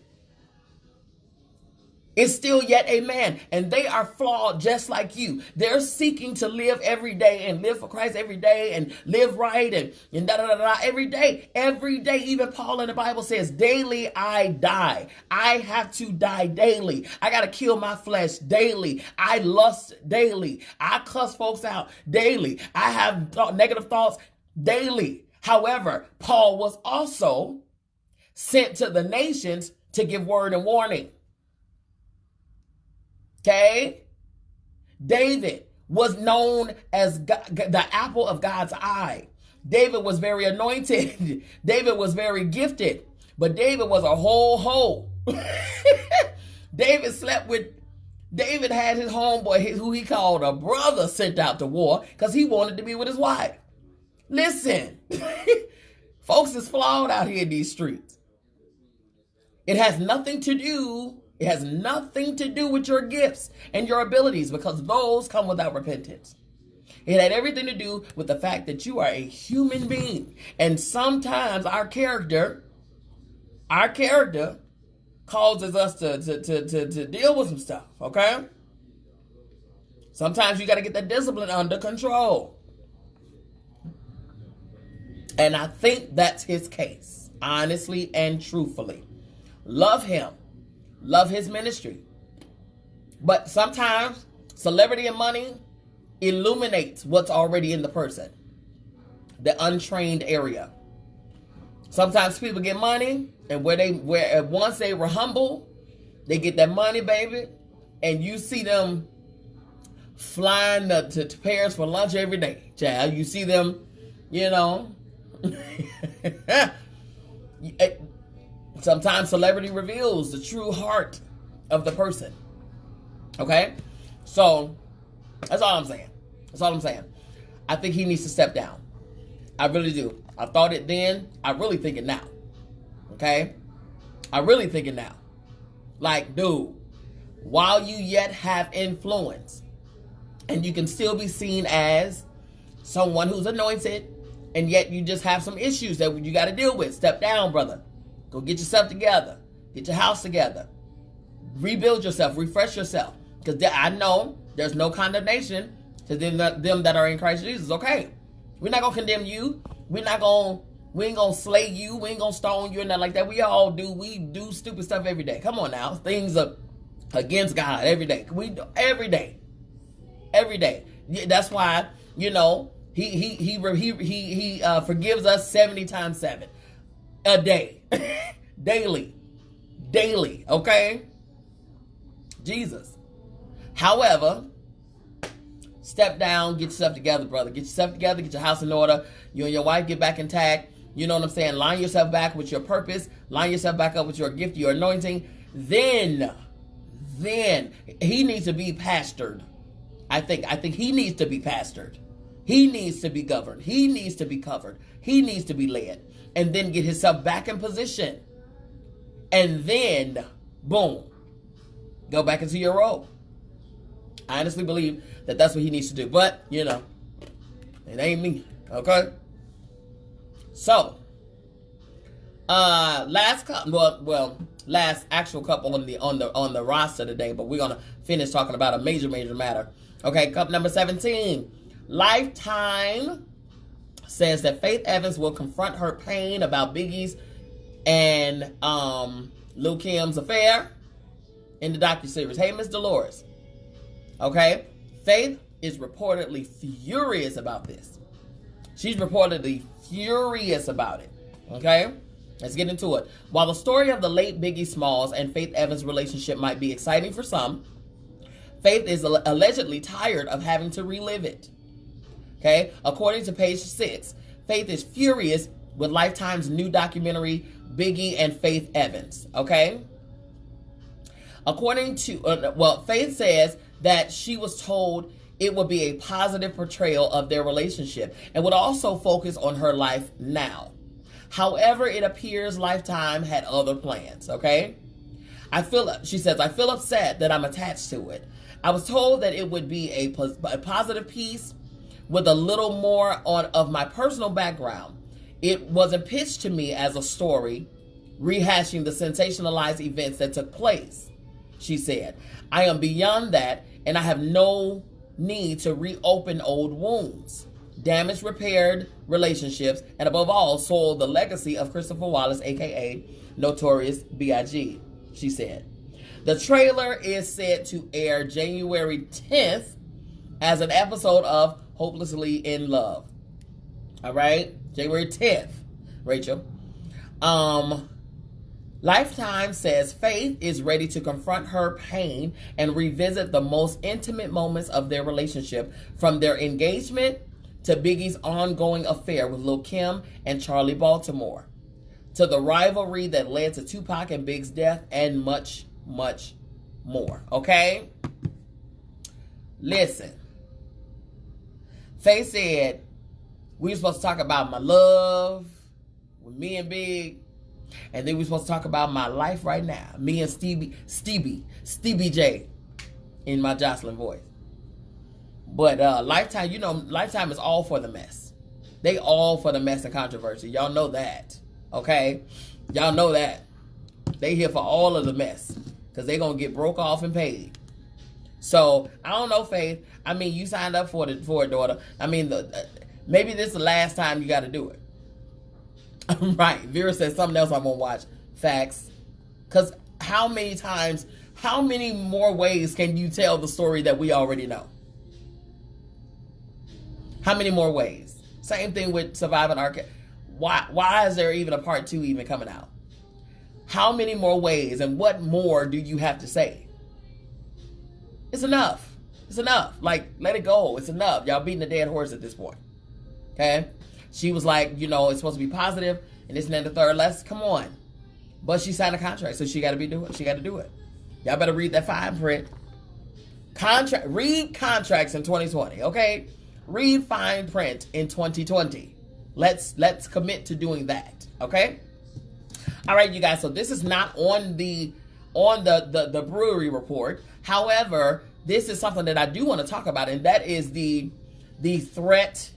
Is still yet a man, and they are flawed just like you. They're seeking to live every day and live for Christ every day and live right and every day. Every day, even Paul in the Bible says, daily I die. I have to die daily. I got to kill my flesh daily. I lust daily. I cuss folks out daily. I have negative thoughts daily. However, Paul was also sent to the nations to give word and warning. Okay? David was known as God, the apple of God's eye. David was very anointed. David was very gifted. But David was a whole hoe. David had his homeboy, who he called a brother, sent out to war because he wanted to be with his wife. Listen, folks is flawed out here in these streets. It has nothing to do with your gifts and your abilities, because those come without repentance. It had everything to do with the fact that you are a human being. And sometimes our character causes us to deal with some stuff, okay? Sometimes you got to get that discipline under control. And I think that's his case, honestly and truthfully. Love him. Love his ministry. But sometimes celebrity and money illuminates what's already in the person, the untrained area. Sometimes people get money, and once they were humble, they get that money, baby, and you see them flying to Paris for lunch every day, child. You see them, Sometimes celebrity reveals the true heart of the person. Okay? So, that's all I'm saying. I think he needs to step down. I really do. I thought it then. I really think it now. Okay? I really think it now. Like, dude, while you yet have influence, and you can still be seen as someone who's anointed, and yet you just have some issues that you got to deal with. Step down, brother. Go get yourself together. Get your house together. Rebuild yourself. Refresh yourself. Because I know there's no condemnation to them that are in Christ Jesus. Okay. We're not going to condemn you. We ain't going to slay you. We ain't going to stone you and nothing like that. We all do. We do stupid stuff every day. Come on now. Things are against God every day. We do every day. Every day. That's why, he forgives us 70 times 7 a day. Daily, okay? Jesus. However, step down, get yourself together, brother. Get yourself together, get your house in order. You and your wife get back intact. You know what I'm saying? Line yourself back with your purpose. Line yourself back up with your gift, your anointing. Then he needs to be pastored. I think he needs to be pastored. He needs to be governed. He needs to be covered. He needs to be led. And then get himself back in position. And then, boom, go back into your role. I honestly believe that that's what he needs to do. But, it ain't me. Okay? So, last actual couple on the roster today, but we're gonna finish talking about a major matter. Okay, couple number 17. Lifetime says that Faith Evans will confront her pain about Biggie's and Lil Kim's affair in the docuseries. Hey, Miss Dolores. Okay? Faith is reportedly furious about this. She's reportedly furious about it. Okay? Let's get into it. While the story of the late Biggie Smalls and Faith Evans' relationship might be exciting for some, Faith is allegedly tired of having to relive it. Okay? According to page 6, Faith is furious with Lifetime's new documentary, Biggie and Faith Evans. Okay? According to, Faith says that she was told it would be a positive portrayal of their relationship and would also focus on her life now. However, it appears Lifetime had other plans, okay? She says, I feel upset that I'm attached to it. I was told that it would be a positive piece with a little more of my personal background. It wasn't pitched to me as a story rehashing the sensationalized events that took place, she said. I am beyond that, and I have no need to reopen old wounds, damaged, repaired relationships, and above all, soil the legacy of Christopher Wallace, aka Notorious B.I.G., she said. The trailer is said to air January 10th as an episode of Hopelessly in Love. All right? January 10th, Rachel. Lifetime says Faith is ready to confront her pain and revisit the most intimate moments of their relationship, from their engagement to Biggie's ongoing affair with Lil' Kim and Charlie Baltimore, to the rivalry that led to Tupac and Big's death, and much, much more. Okay? Listen. Faith said, we were supposed to talk about my love with me and Big, and then we're supposed to talk about my life right now. Me and Stevie J, in my Jocelyn voice. But Lifetime, Lifetime is all for the mess. They all for the mess and controversy. Y'all know that. Okay? Y'all know that. They here for all of the mess. Because they going to get broke off and paid. So, I don't know, Faith. I mean, you signed up for it, daughter. I mean, maybe this is the last time you got to do it. Right. Vera said something else I'm going to watch. Facts. Because how many more ways can you tell the story that we already know? How many more ways? Same thing with Surviving R. Kelly. Why is there even a part 2 even coming out? How many more ways and what more do you have to say? It's enough. It's enough. Like, let it go. It's enough. Y'all beating a dead horse at this point. Okay? She was like, it's supposed to be positive, and this and then the third. Come on. But she signed a contract, so she got to do it. Y'all better read that fine print. Read contracts in 2020, okay? Read fine print in 2020. Let's commit to doing that, okay? All right, you guys. So this is not on the brewery report. However, this is something that I do want to talk about, and that is the threat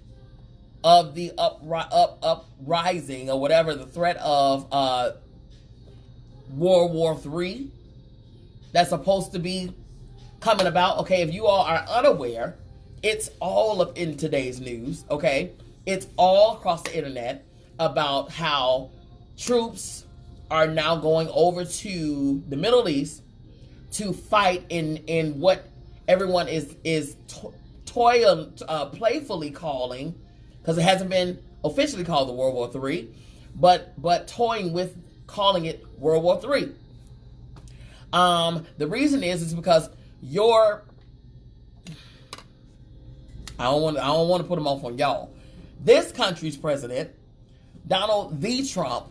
of the uprising or whatever, the threat of World War III that's supposed to be coming about. Okay, if you all are unaware, it's all up in today's news. Okay, it's all across the internet about how troops are now going over to the Middle East to fight in what everyone is playfully calling, because it hasn't been officially called the World War III, but toying with calling it World War III. The reason is because I don't want to put them off on y'all. This country's president, Donald V. Trump,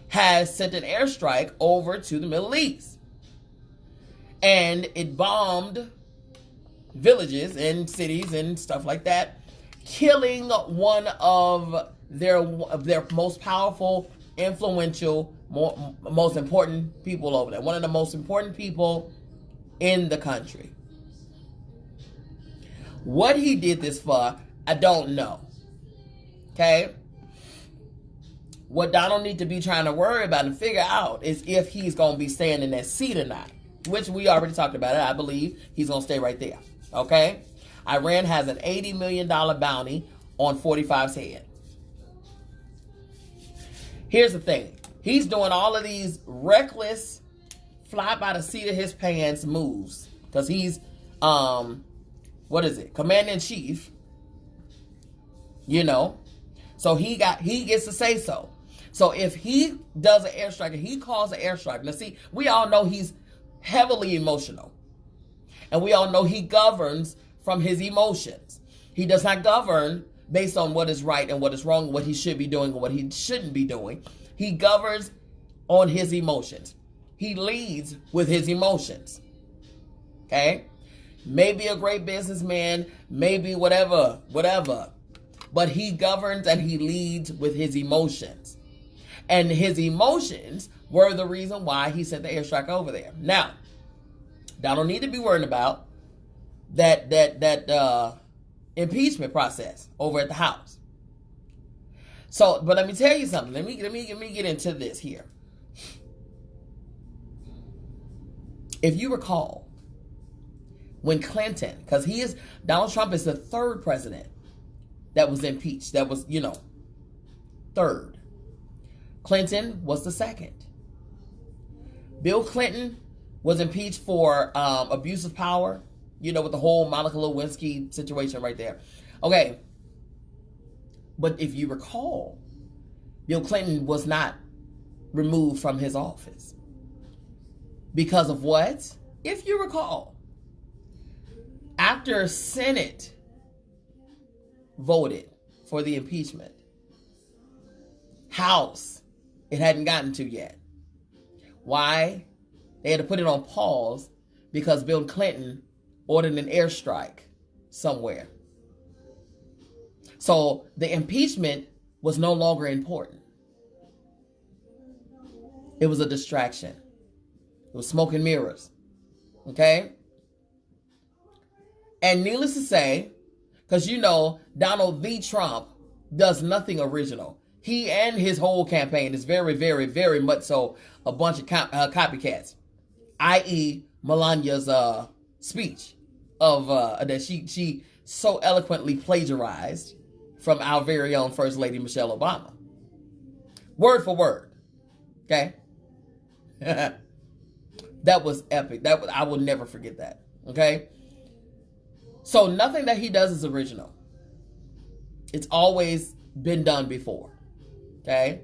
has sent an airstrike over to the Middle East. And it bombed villages and cities and stuff like that, killing one of their most powerful, influential, most important people over there. One of the most important people in the country. What he did this for, I don't know. Okay? What Donald needs to be trying to worry about and figure out is if he's going to be staying in that seat or not. Which we already talked about it. I believe he's going to stay right there. Okay? Iran has an $80 million bounty on 45's head. Here's the thing. He's doing all of these reckless, fly by the seat of his pants moves. Because he's, Commander-in-Chief. So he gets to say so. So if he does an airstrike and he calls an airstrike, now see, we all know he's heavily emotional. And we all know he governs from his emotions. He does not govern based on what is right and what is wrong, what he should be doing and what he shouldn't be doing. He governs on his emotions. He leads with his emotions. Okay? Maybe a great businessman, maybe whatever. But he governs and he leads with his emotions. And his emotions were the reason why he sent the airstrike over there. Now, Donald need to be worried about that impeachment process over at the House. So, but let me tell you something. Let me get into this here. If you recall, when Clinton, because Donald Trump is the third president that was impeached. That was, third. Clinton was the second. Bill Clinton was impeached for abuse of power, with the whole Monica Lewinsky situation right there. Okay. But if you recall, Bill Clinton was not removed from his office. Because of what? If you recall, after Senate voted for the impeachment, House, it hadn't gotten to yet. Why? They had to put it on pause because Bill Clinton ordered an airstrike somewhere. So the impeachment was no longer important. It was a distraction. It was smoke and mirrors. Okay? And needless to say, because Donald V. Trump does nothing original. He and his whole campaign is very, very, very much so a bunch of copycats. I.e. Melania's speech of that she so eloquently plagiarized from our very own First Lady Michelle Obama. Word for word. Okay? That was epic. I will never forget that. Okay? So nothing that he does is original. It's always been done before. Okay?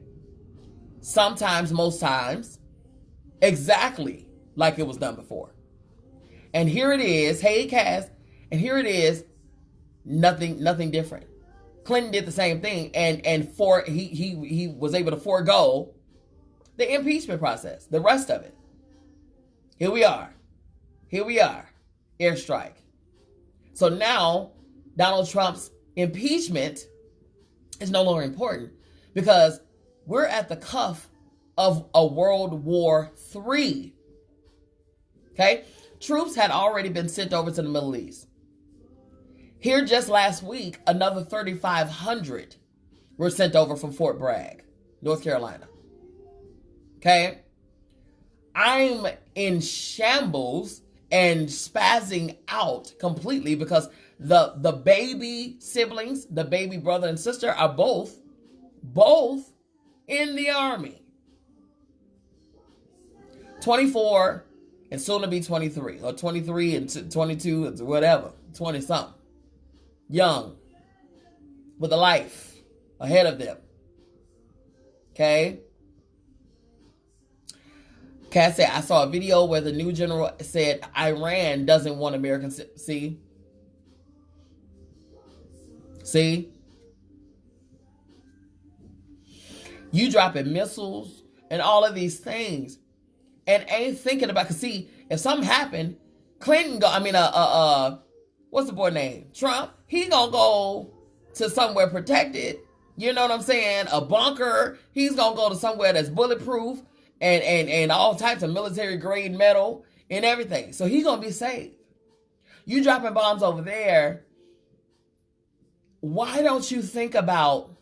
Sometimes, most times, exactly like it was done before. And here it is, hey Cass, and here it is, nothing different. Clinton did the same thing, and he was able to forego the impeachment process, the rest of it. Here we are, airstrike. So now Donald Trump's impeachment is no longer important because we're at the cuff of a World War III. Okay? Troops had already been sent over to the Middle East. Here just last week, another 3,500 were sent over from Fort Bragg, North Carolina. Okay? I'm in shambles and spazzing out completely because the baby siblings, the baby brother and sister are both in the Army. 24 and soon to be 23, or 23 and 22, whatever, 20 something. Young, with a life ahead of them. Okay? Kat said, I saw a video where the new general said Iran doesn't want Americans. See? You dropping missiles and all of these things and ain't thinking about, because see, if something happened, Clinton what's the boy name? Trump, he gonna go to somewhere protected. You know what I'm saying? A bunker. He's gonna go to somewhere that's bulletproof and all types of military grade metal and everything. So he's gonna be safe. You dropping bombs over there. Why don't you think about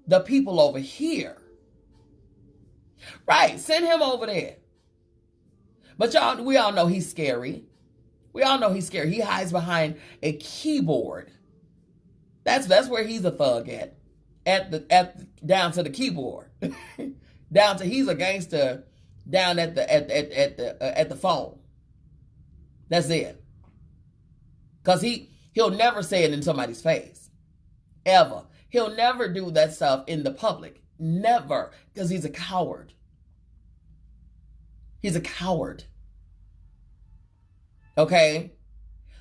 the people over here? Right, send him over there. But we all know he's scary. He hides behind a keyboard. That's where he's a thug down to the keyboard. He's a gangster down at the phone. That's it. Cause he'll never say it in somebody's face. Ever. He'll never do that stuff in the public. Never. Because he's a coward. He's a coward. Okay?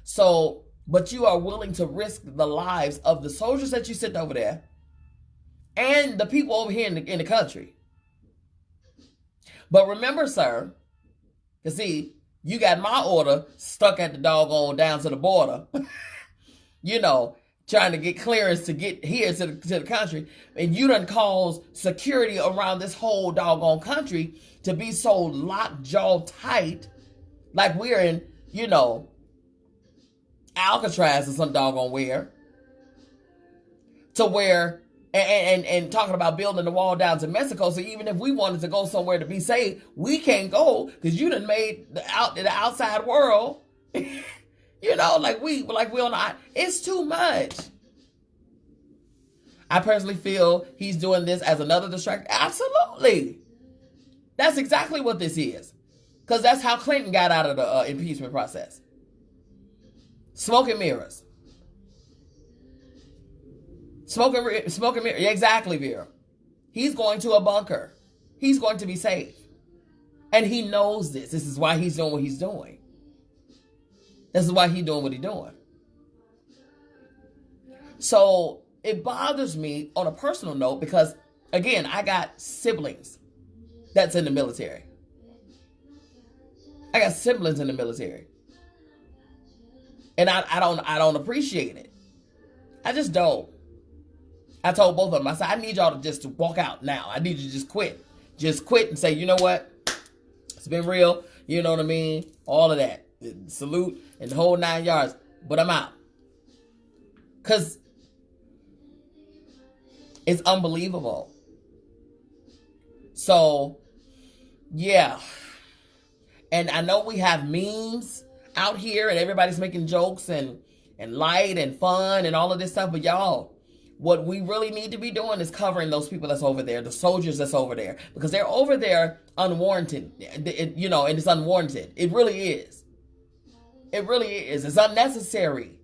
So, but you are willing to risk the lives of the soldiers that you sent over there and the people over here in the country. But remember, sir, you see, you got my order stuck at the doggone down to the border, you know, trying to get clearance to get here to the country. And you done caused security around this whole doggone country to be so lockjaw tight, like we're in, you know, Alcatraz or some doggone where, to where, and talking about building the wall down to Mexico. So even if we wanted to go somewhere to be safe, we can't go because you done made the outside world, you know, like we on the, it's too much. I personally feel he's doing this as another distraction. Absolutely. That's exactly what this is. Because that's how Clinton got out of the impeachment process. Smoke and mirrors. Smoke and mirrors. Exactly, Vera. He's going to a bunker. He's going to be safe. And he knows this. This is why he's doing what he's doing. This is why he's doing what he's doing. So it bothers me on a personal note because, again, I got siblings that's in the military. I got siblings in the military. And I don't appreciate it. I just don't. I told both of them, I said, I need y'all to just walk out now. I need you to just quit. Just quit and say, you know what? It's been real. You know what I mean? All of that. Salute and the whole 9 yards. But I'm out. Because it's unbelievable. So, yeah. And I know we have memes out here and everybody's making jokes and light and fun and all of this stuff. But y'all, what we really need to be doing is covering those people that's over there, the soldiers that's over there, because they're over there unwarranted, you know, and it's unwarranted. It really is. It really is. It's unnecessary.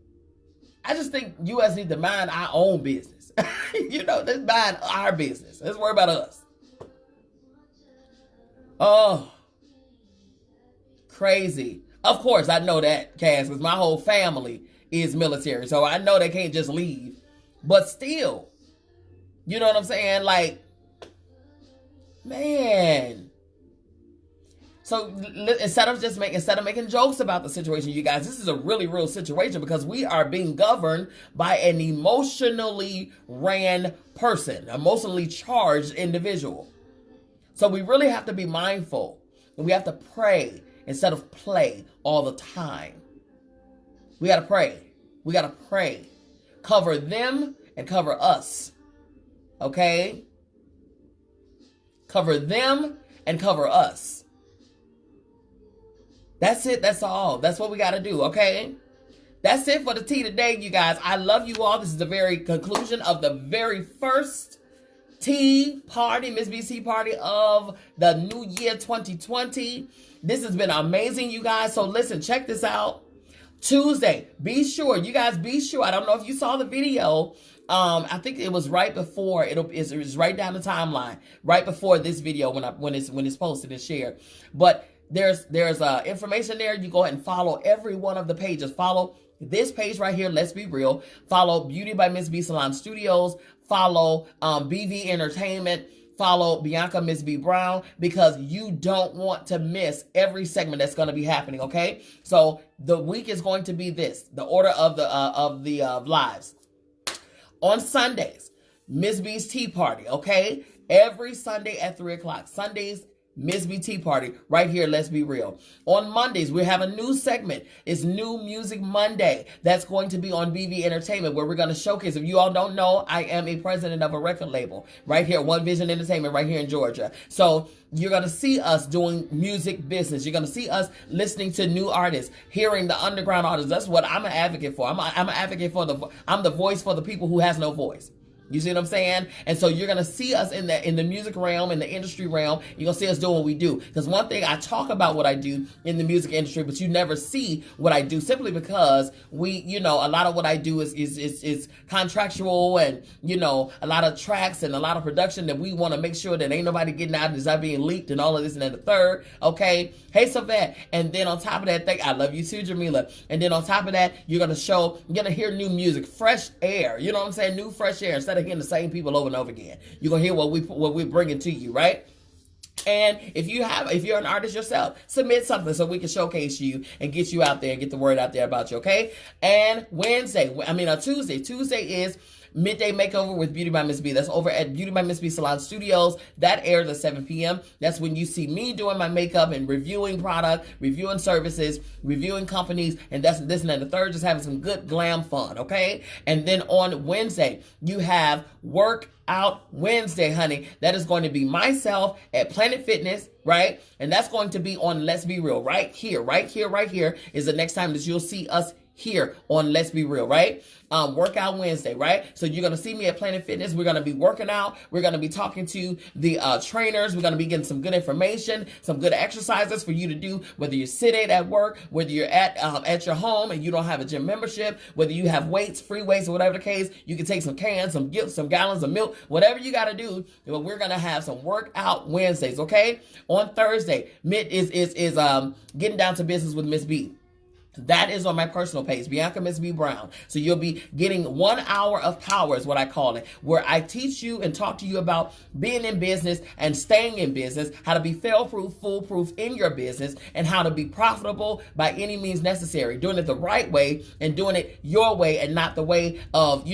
I just think U.S. need to mind our own business. You know, let's mind our business. Let's worry about us. Oh, crazy. Of course, I know that, Cass, because my whole family is military, so I know they can't just leave. But still, you know what I'm saying? Like, man. So instead of making jokes about the situation, you guys, this is a really real situation because we are being governed by an emotionally ran person, emotionally charged individual. So we really have to be mindful and we have to pray instead of play all the time. We got to pray. We got to pray. Cover them and cover us. Okay? Cover them and cover us. That's it. That's all. That's what we got to do. Okay? That's it for the tea today, you guys. I love you all. This is the very conclusion of the very first tea party, Miss B's tea party of the new year 2020. This has been amazing, you guys. So listen, check this out. Tuesday, be sure. I don't know if you saw the video. I think it was right before it was right down the timeline, right before this video when it's posted and shared. But there's information there. You go ahead and follow every one of the pages. Follow this page right here. Let's be real. Follow Beauty by Miss B Salon Studios. Follow BV Entertainment. Follow Bianca Miss B Brown, because you don't want to miss every segment that's going to be happening. Okay, so the week is going to be this: the order of the lives. On Sundays, Miss B's Tea Party. Okay, every Sunday at 3:00. Sundays, Miss B Tea Party right here. Let's be real. On Mondays, we have a new segment. It's New Music Monday. That's going to be on BV Entertainment, where we're going to showcase. If you all don't know, I am a president of a record label right here, One Vision Entertainment, right here in Georgia. So you're going to see us doing music business. You're going to see us listening to new artists, hearing the underground artists. That's what I'm an advocate for. I'm an advocate for I'm the voice for the people who has no voice. You see what I'm saying? And so you're gonna see us in the music realm, in the industry realm. You're gonna see us doing what we do. Because one thing, I talk about what I do in the music industry, but you never see what I do, simply because a lot of what I do is contractual, and a lot of tracks and a lot of production that we want to make sure that ain't nobody getting out and it's not being leaked and all of this and then the third. Okay, hey Savette, and then on top of that, I love you too, Jamila. And then on top of that, you're gonna hear new music, fresh air. You know what I'm saying? New fresh air, instead of hearing the same people over and over again. You're gonna hear what we're bringing to you, right? And if you're an artist yourself, submit something so we can showcase you and get you out there and get the word out there about you, okay? And Tuesday is Midday Makeover with Beauty by Miss B. That's over at Beauty by Miss B Salon Studios. That airs at 7 p.m. That's when you see me doing my makeup and reviewing product, reviewing services, reviewing companies, and that's this and that. The third, just having some good glam fun, okay? And then on Wednesday, you have Workout Wednesday, honey. That is going to be myself at Planet Fitness, right? And that's going to be on Let's Be Real, right here is the next time that you'll see us here on Let's Be Real, right? Workout Wednesday, right? So you're going to see me at Planet Fitness. We're going to be working out. We're going to be talking to the trainers. We're going to be getting some good information, some good exercises for you to do, whether you're sitting at work, whether you're at your home and you don't have a gym membership, whether you have weights, free weights, or whatever the case. You can take some cans, some gallons of milk, whatever you got to do. But we're going to have some Workout Wednesdays, okay? On Thursday, is getting down to business with Miss B. That is on my personal page, Bianca Miss B Brown. So you'll be getting 1 hour of power, is what I call it, where I teach you and talk to you about being in business and staying in business, how to be fail-proof, foolproof in your business, and how to be profitable by any means necessary. Doing it the right way and doing it your way, and not the way of,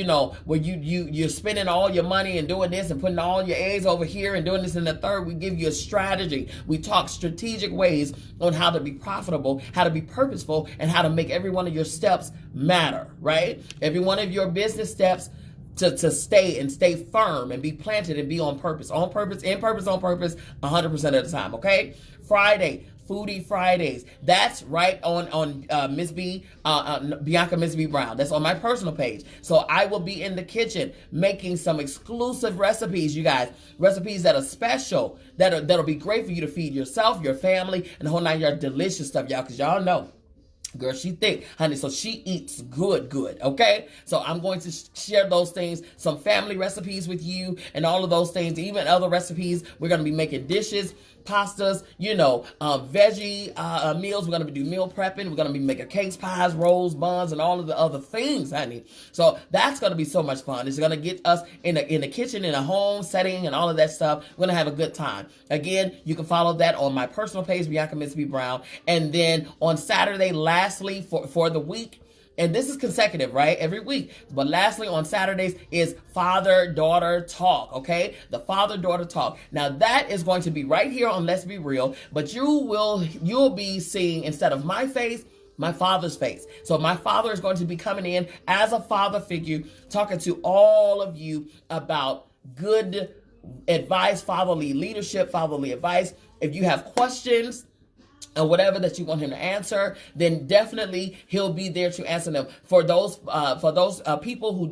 where you're spending all your money and doing this and putting all your eggs over here and doing this in the third. We give you a strategy. We talk strategic ways on how to be profitable, how to be purposeful, and how to make every one of your steps matter, right? Every one of your business steps to stay firm and be planted and be on purpose, on purpose, 100% of the time, okay? Friday, Foodie Fridays. That's right on Miss B, Bianca Miss B Brown. That's on my personal page. So I will be in the kitchen making some exclusive recipes, you guys. Recipes that are special, that'll be great for you to feed yourself, your family, and the whole nine yards. Delicious stuff, y'all, because y'all know, girl, she thick, honey, so she eats good, okay? So I'm going to share those things, some family recipes with you, and all of those things, even other recipes. We're going to be making dishes, pastas, veggie meals. We're going to do meal prepping. We're going to be making cakes, pies, rolls, buns, and all of the other things, honey. So that's going to be so much fun. It's going to get us in the kitchen, in a home setting, and all of that stuff. We're going to have a good time. Again, you can follow that on my personal page, Bianca Miss B Brown. And then on Saturday, lastly, for the week, and this is consecutive, right? Every week. But lastly, on Saturdays is father-daughter talk, okay? The father-daughter talk. Now, that is going to be right here on Let's Be Real, but you'll be seeing, instead of my face, my father's face. So my father is going to be coming in as a father figure, talking to all of you about good advice, fatherly leadership, fatherly advice. If you have questions, and whatever that you want him to answer, then definitely he'll be there to answer them. For those people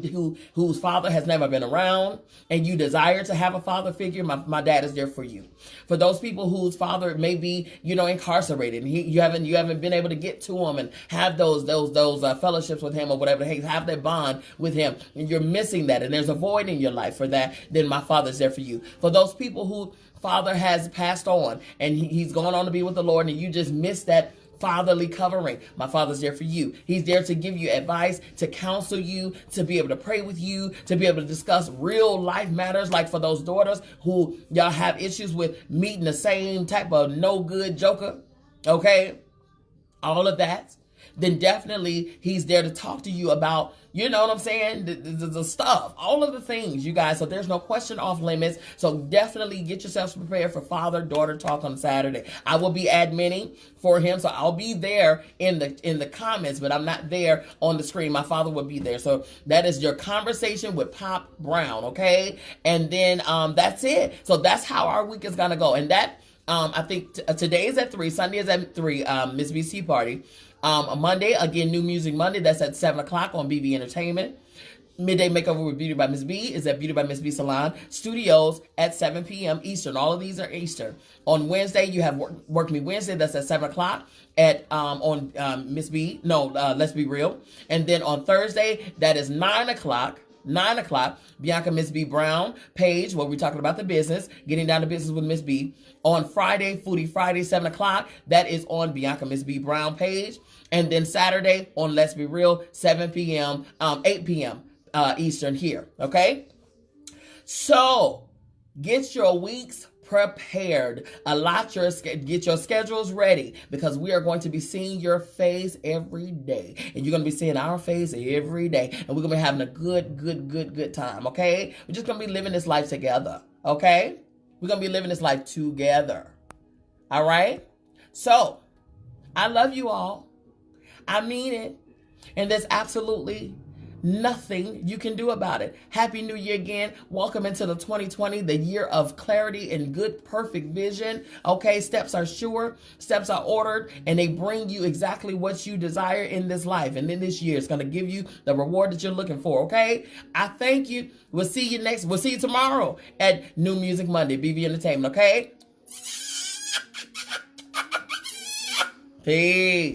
whose father has never been around and you desire to have a father figure, my dad is there for you. For those people whose father may be, incarcerated and you haven't been able to get to him and have those fellowships with him or whatever, have that bond with him, and you're missing that and there's a void in your life for that, then my father's there for you. For those people who father has passed on and he's gone on to be with the Lord and you just missed that fatherly covering, my father's there for you. He's there to give you advice, to counsel you, to be able to pray with you, to be able to discuss real life matters, like for those daughters who y'all have issues with meeting the same type of no good joker, okay? All of that. Then definitely he's there to talk to you about, you know what I'm saying, the stuff, all of the things, you guys. So there's no question off limits. So definitely get yourselves prepared for father-daughter talk on Saturday. I will be adminning for him, so I'll be there in the comments, but I'm not there on the screen. My father will be there. So that is your conversation with Pop Brown, okay? And then that's it. So that's how our week is gonna go. And that I think today is at 3, Sunday is at 3, Miss B's Tea Party. Monday, again, New Music Monday, that's at 7 o'clock on BB Entertainment. Midday Makeover with Beauty by Miss B is at Beauty by Miss B Salon Studios at 7 p.m. Eastern. All of these are Eastern. On Wednesday, you have Work Me Wednesday. That's at 7 o'clock at on Miss B. No, Let's Be Real. And then on Thursday, that is 9 o'clock. 9 o'clock, Bianca Miss B Brown page, where we're talking about the business, getting down to business with Miss B. On Friday, Foodie Friday, 7 o'clock, that is on Bianca Miss B Brown page. And then Saturday on Let's Be Real, 7 p.m., 8 p.m. Eastern here, okay? So, get your weeks prepared. Get your schedules ready, because we are going to be seeing your face every day, and you're going to be seeing our face every day, and we're going to be having a good time, okay? We're just going to be living this life together, okay? We're going to be living this life together, all right? So, I love you all. I mean it, and there's absolutely nothing you can do about it. Happy New Year again. Welcome into the 2020, the year of clarity and good, perfect vision. Okay, steps are sure, steps are ordered, and they bring you exactly what you desire in this life. And then this year, it's going to give you the reward that you're looking for, okay? I thank you. We'll see you tomorrow at New Music Monday, BB Entertainment, okay? Peace.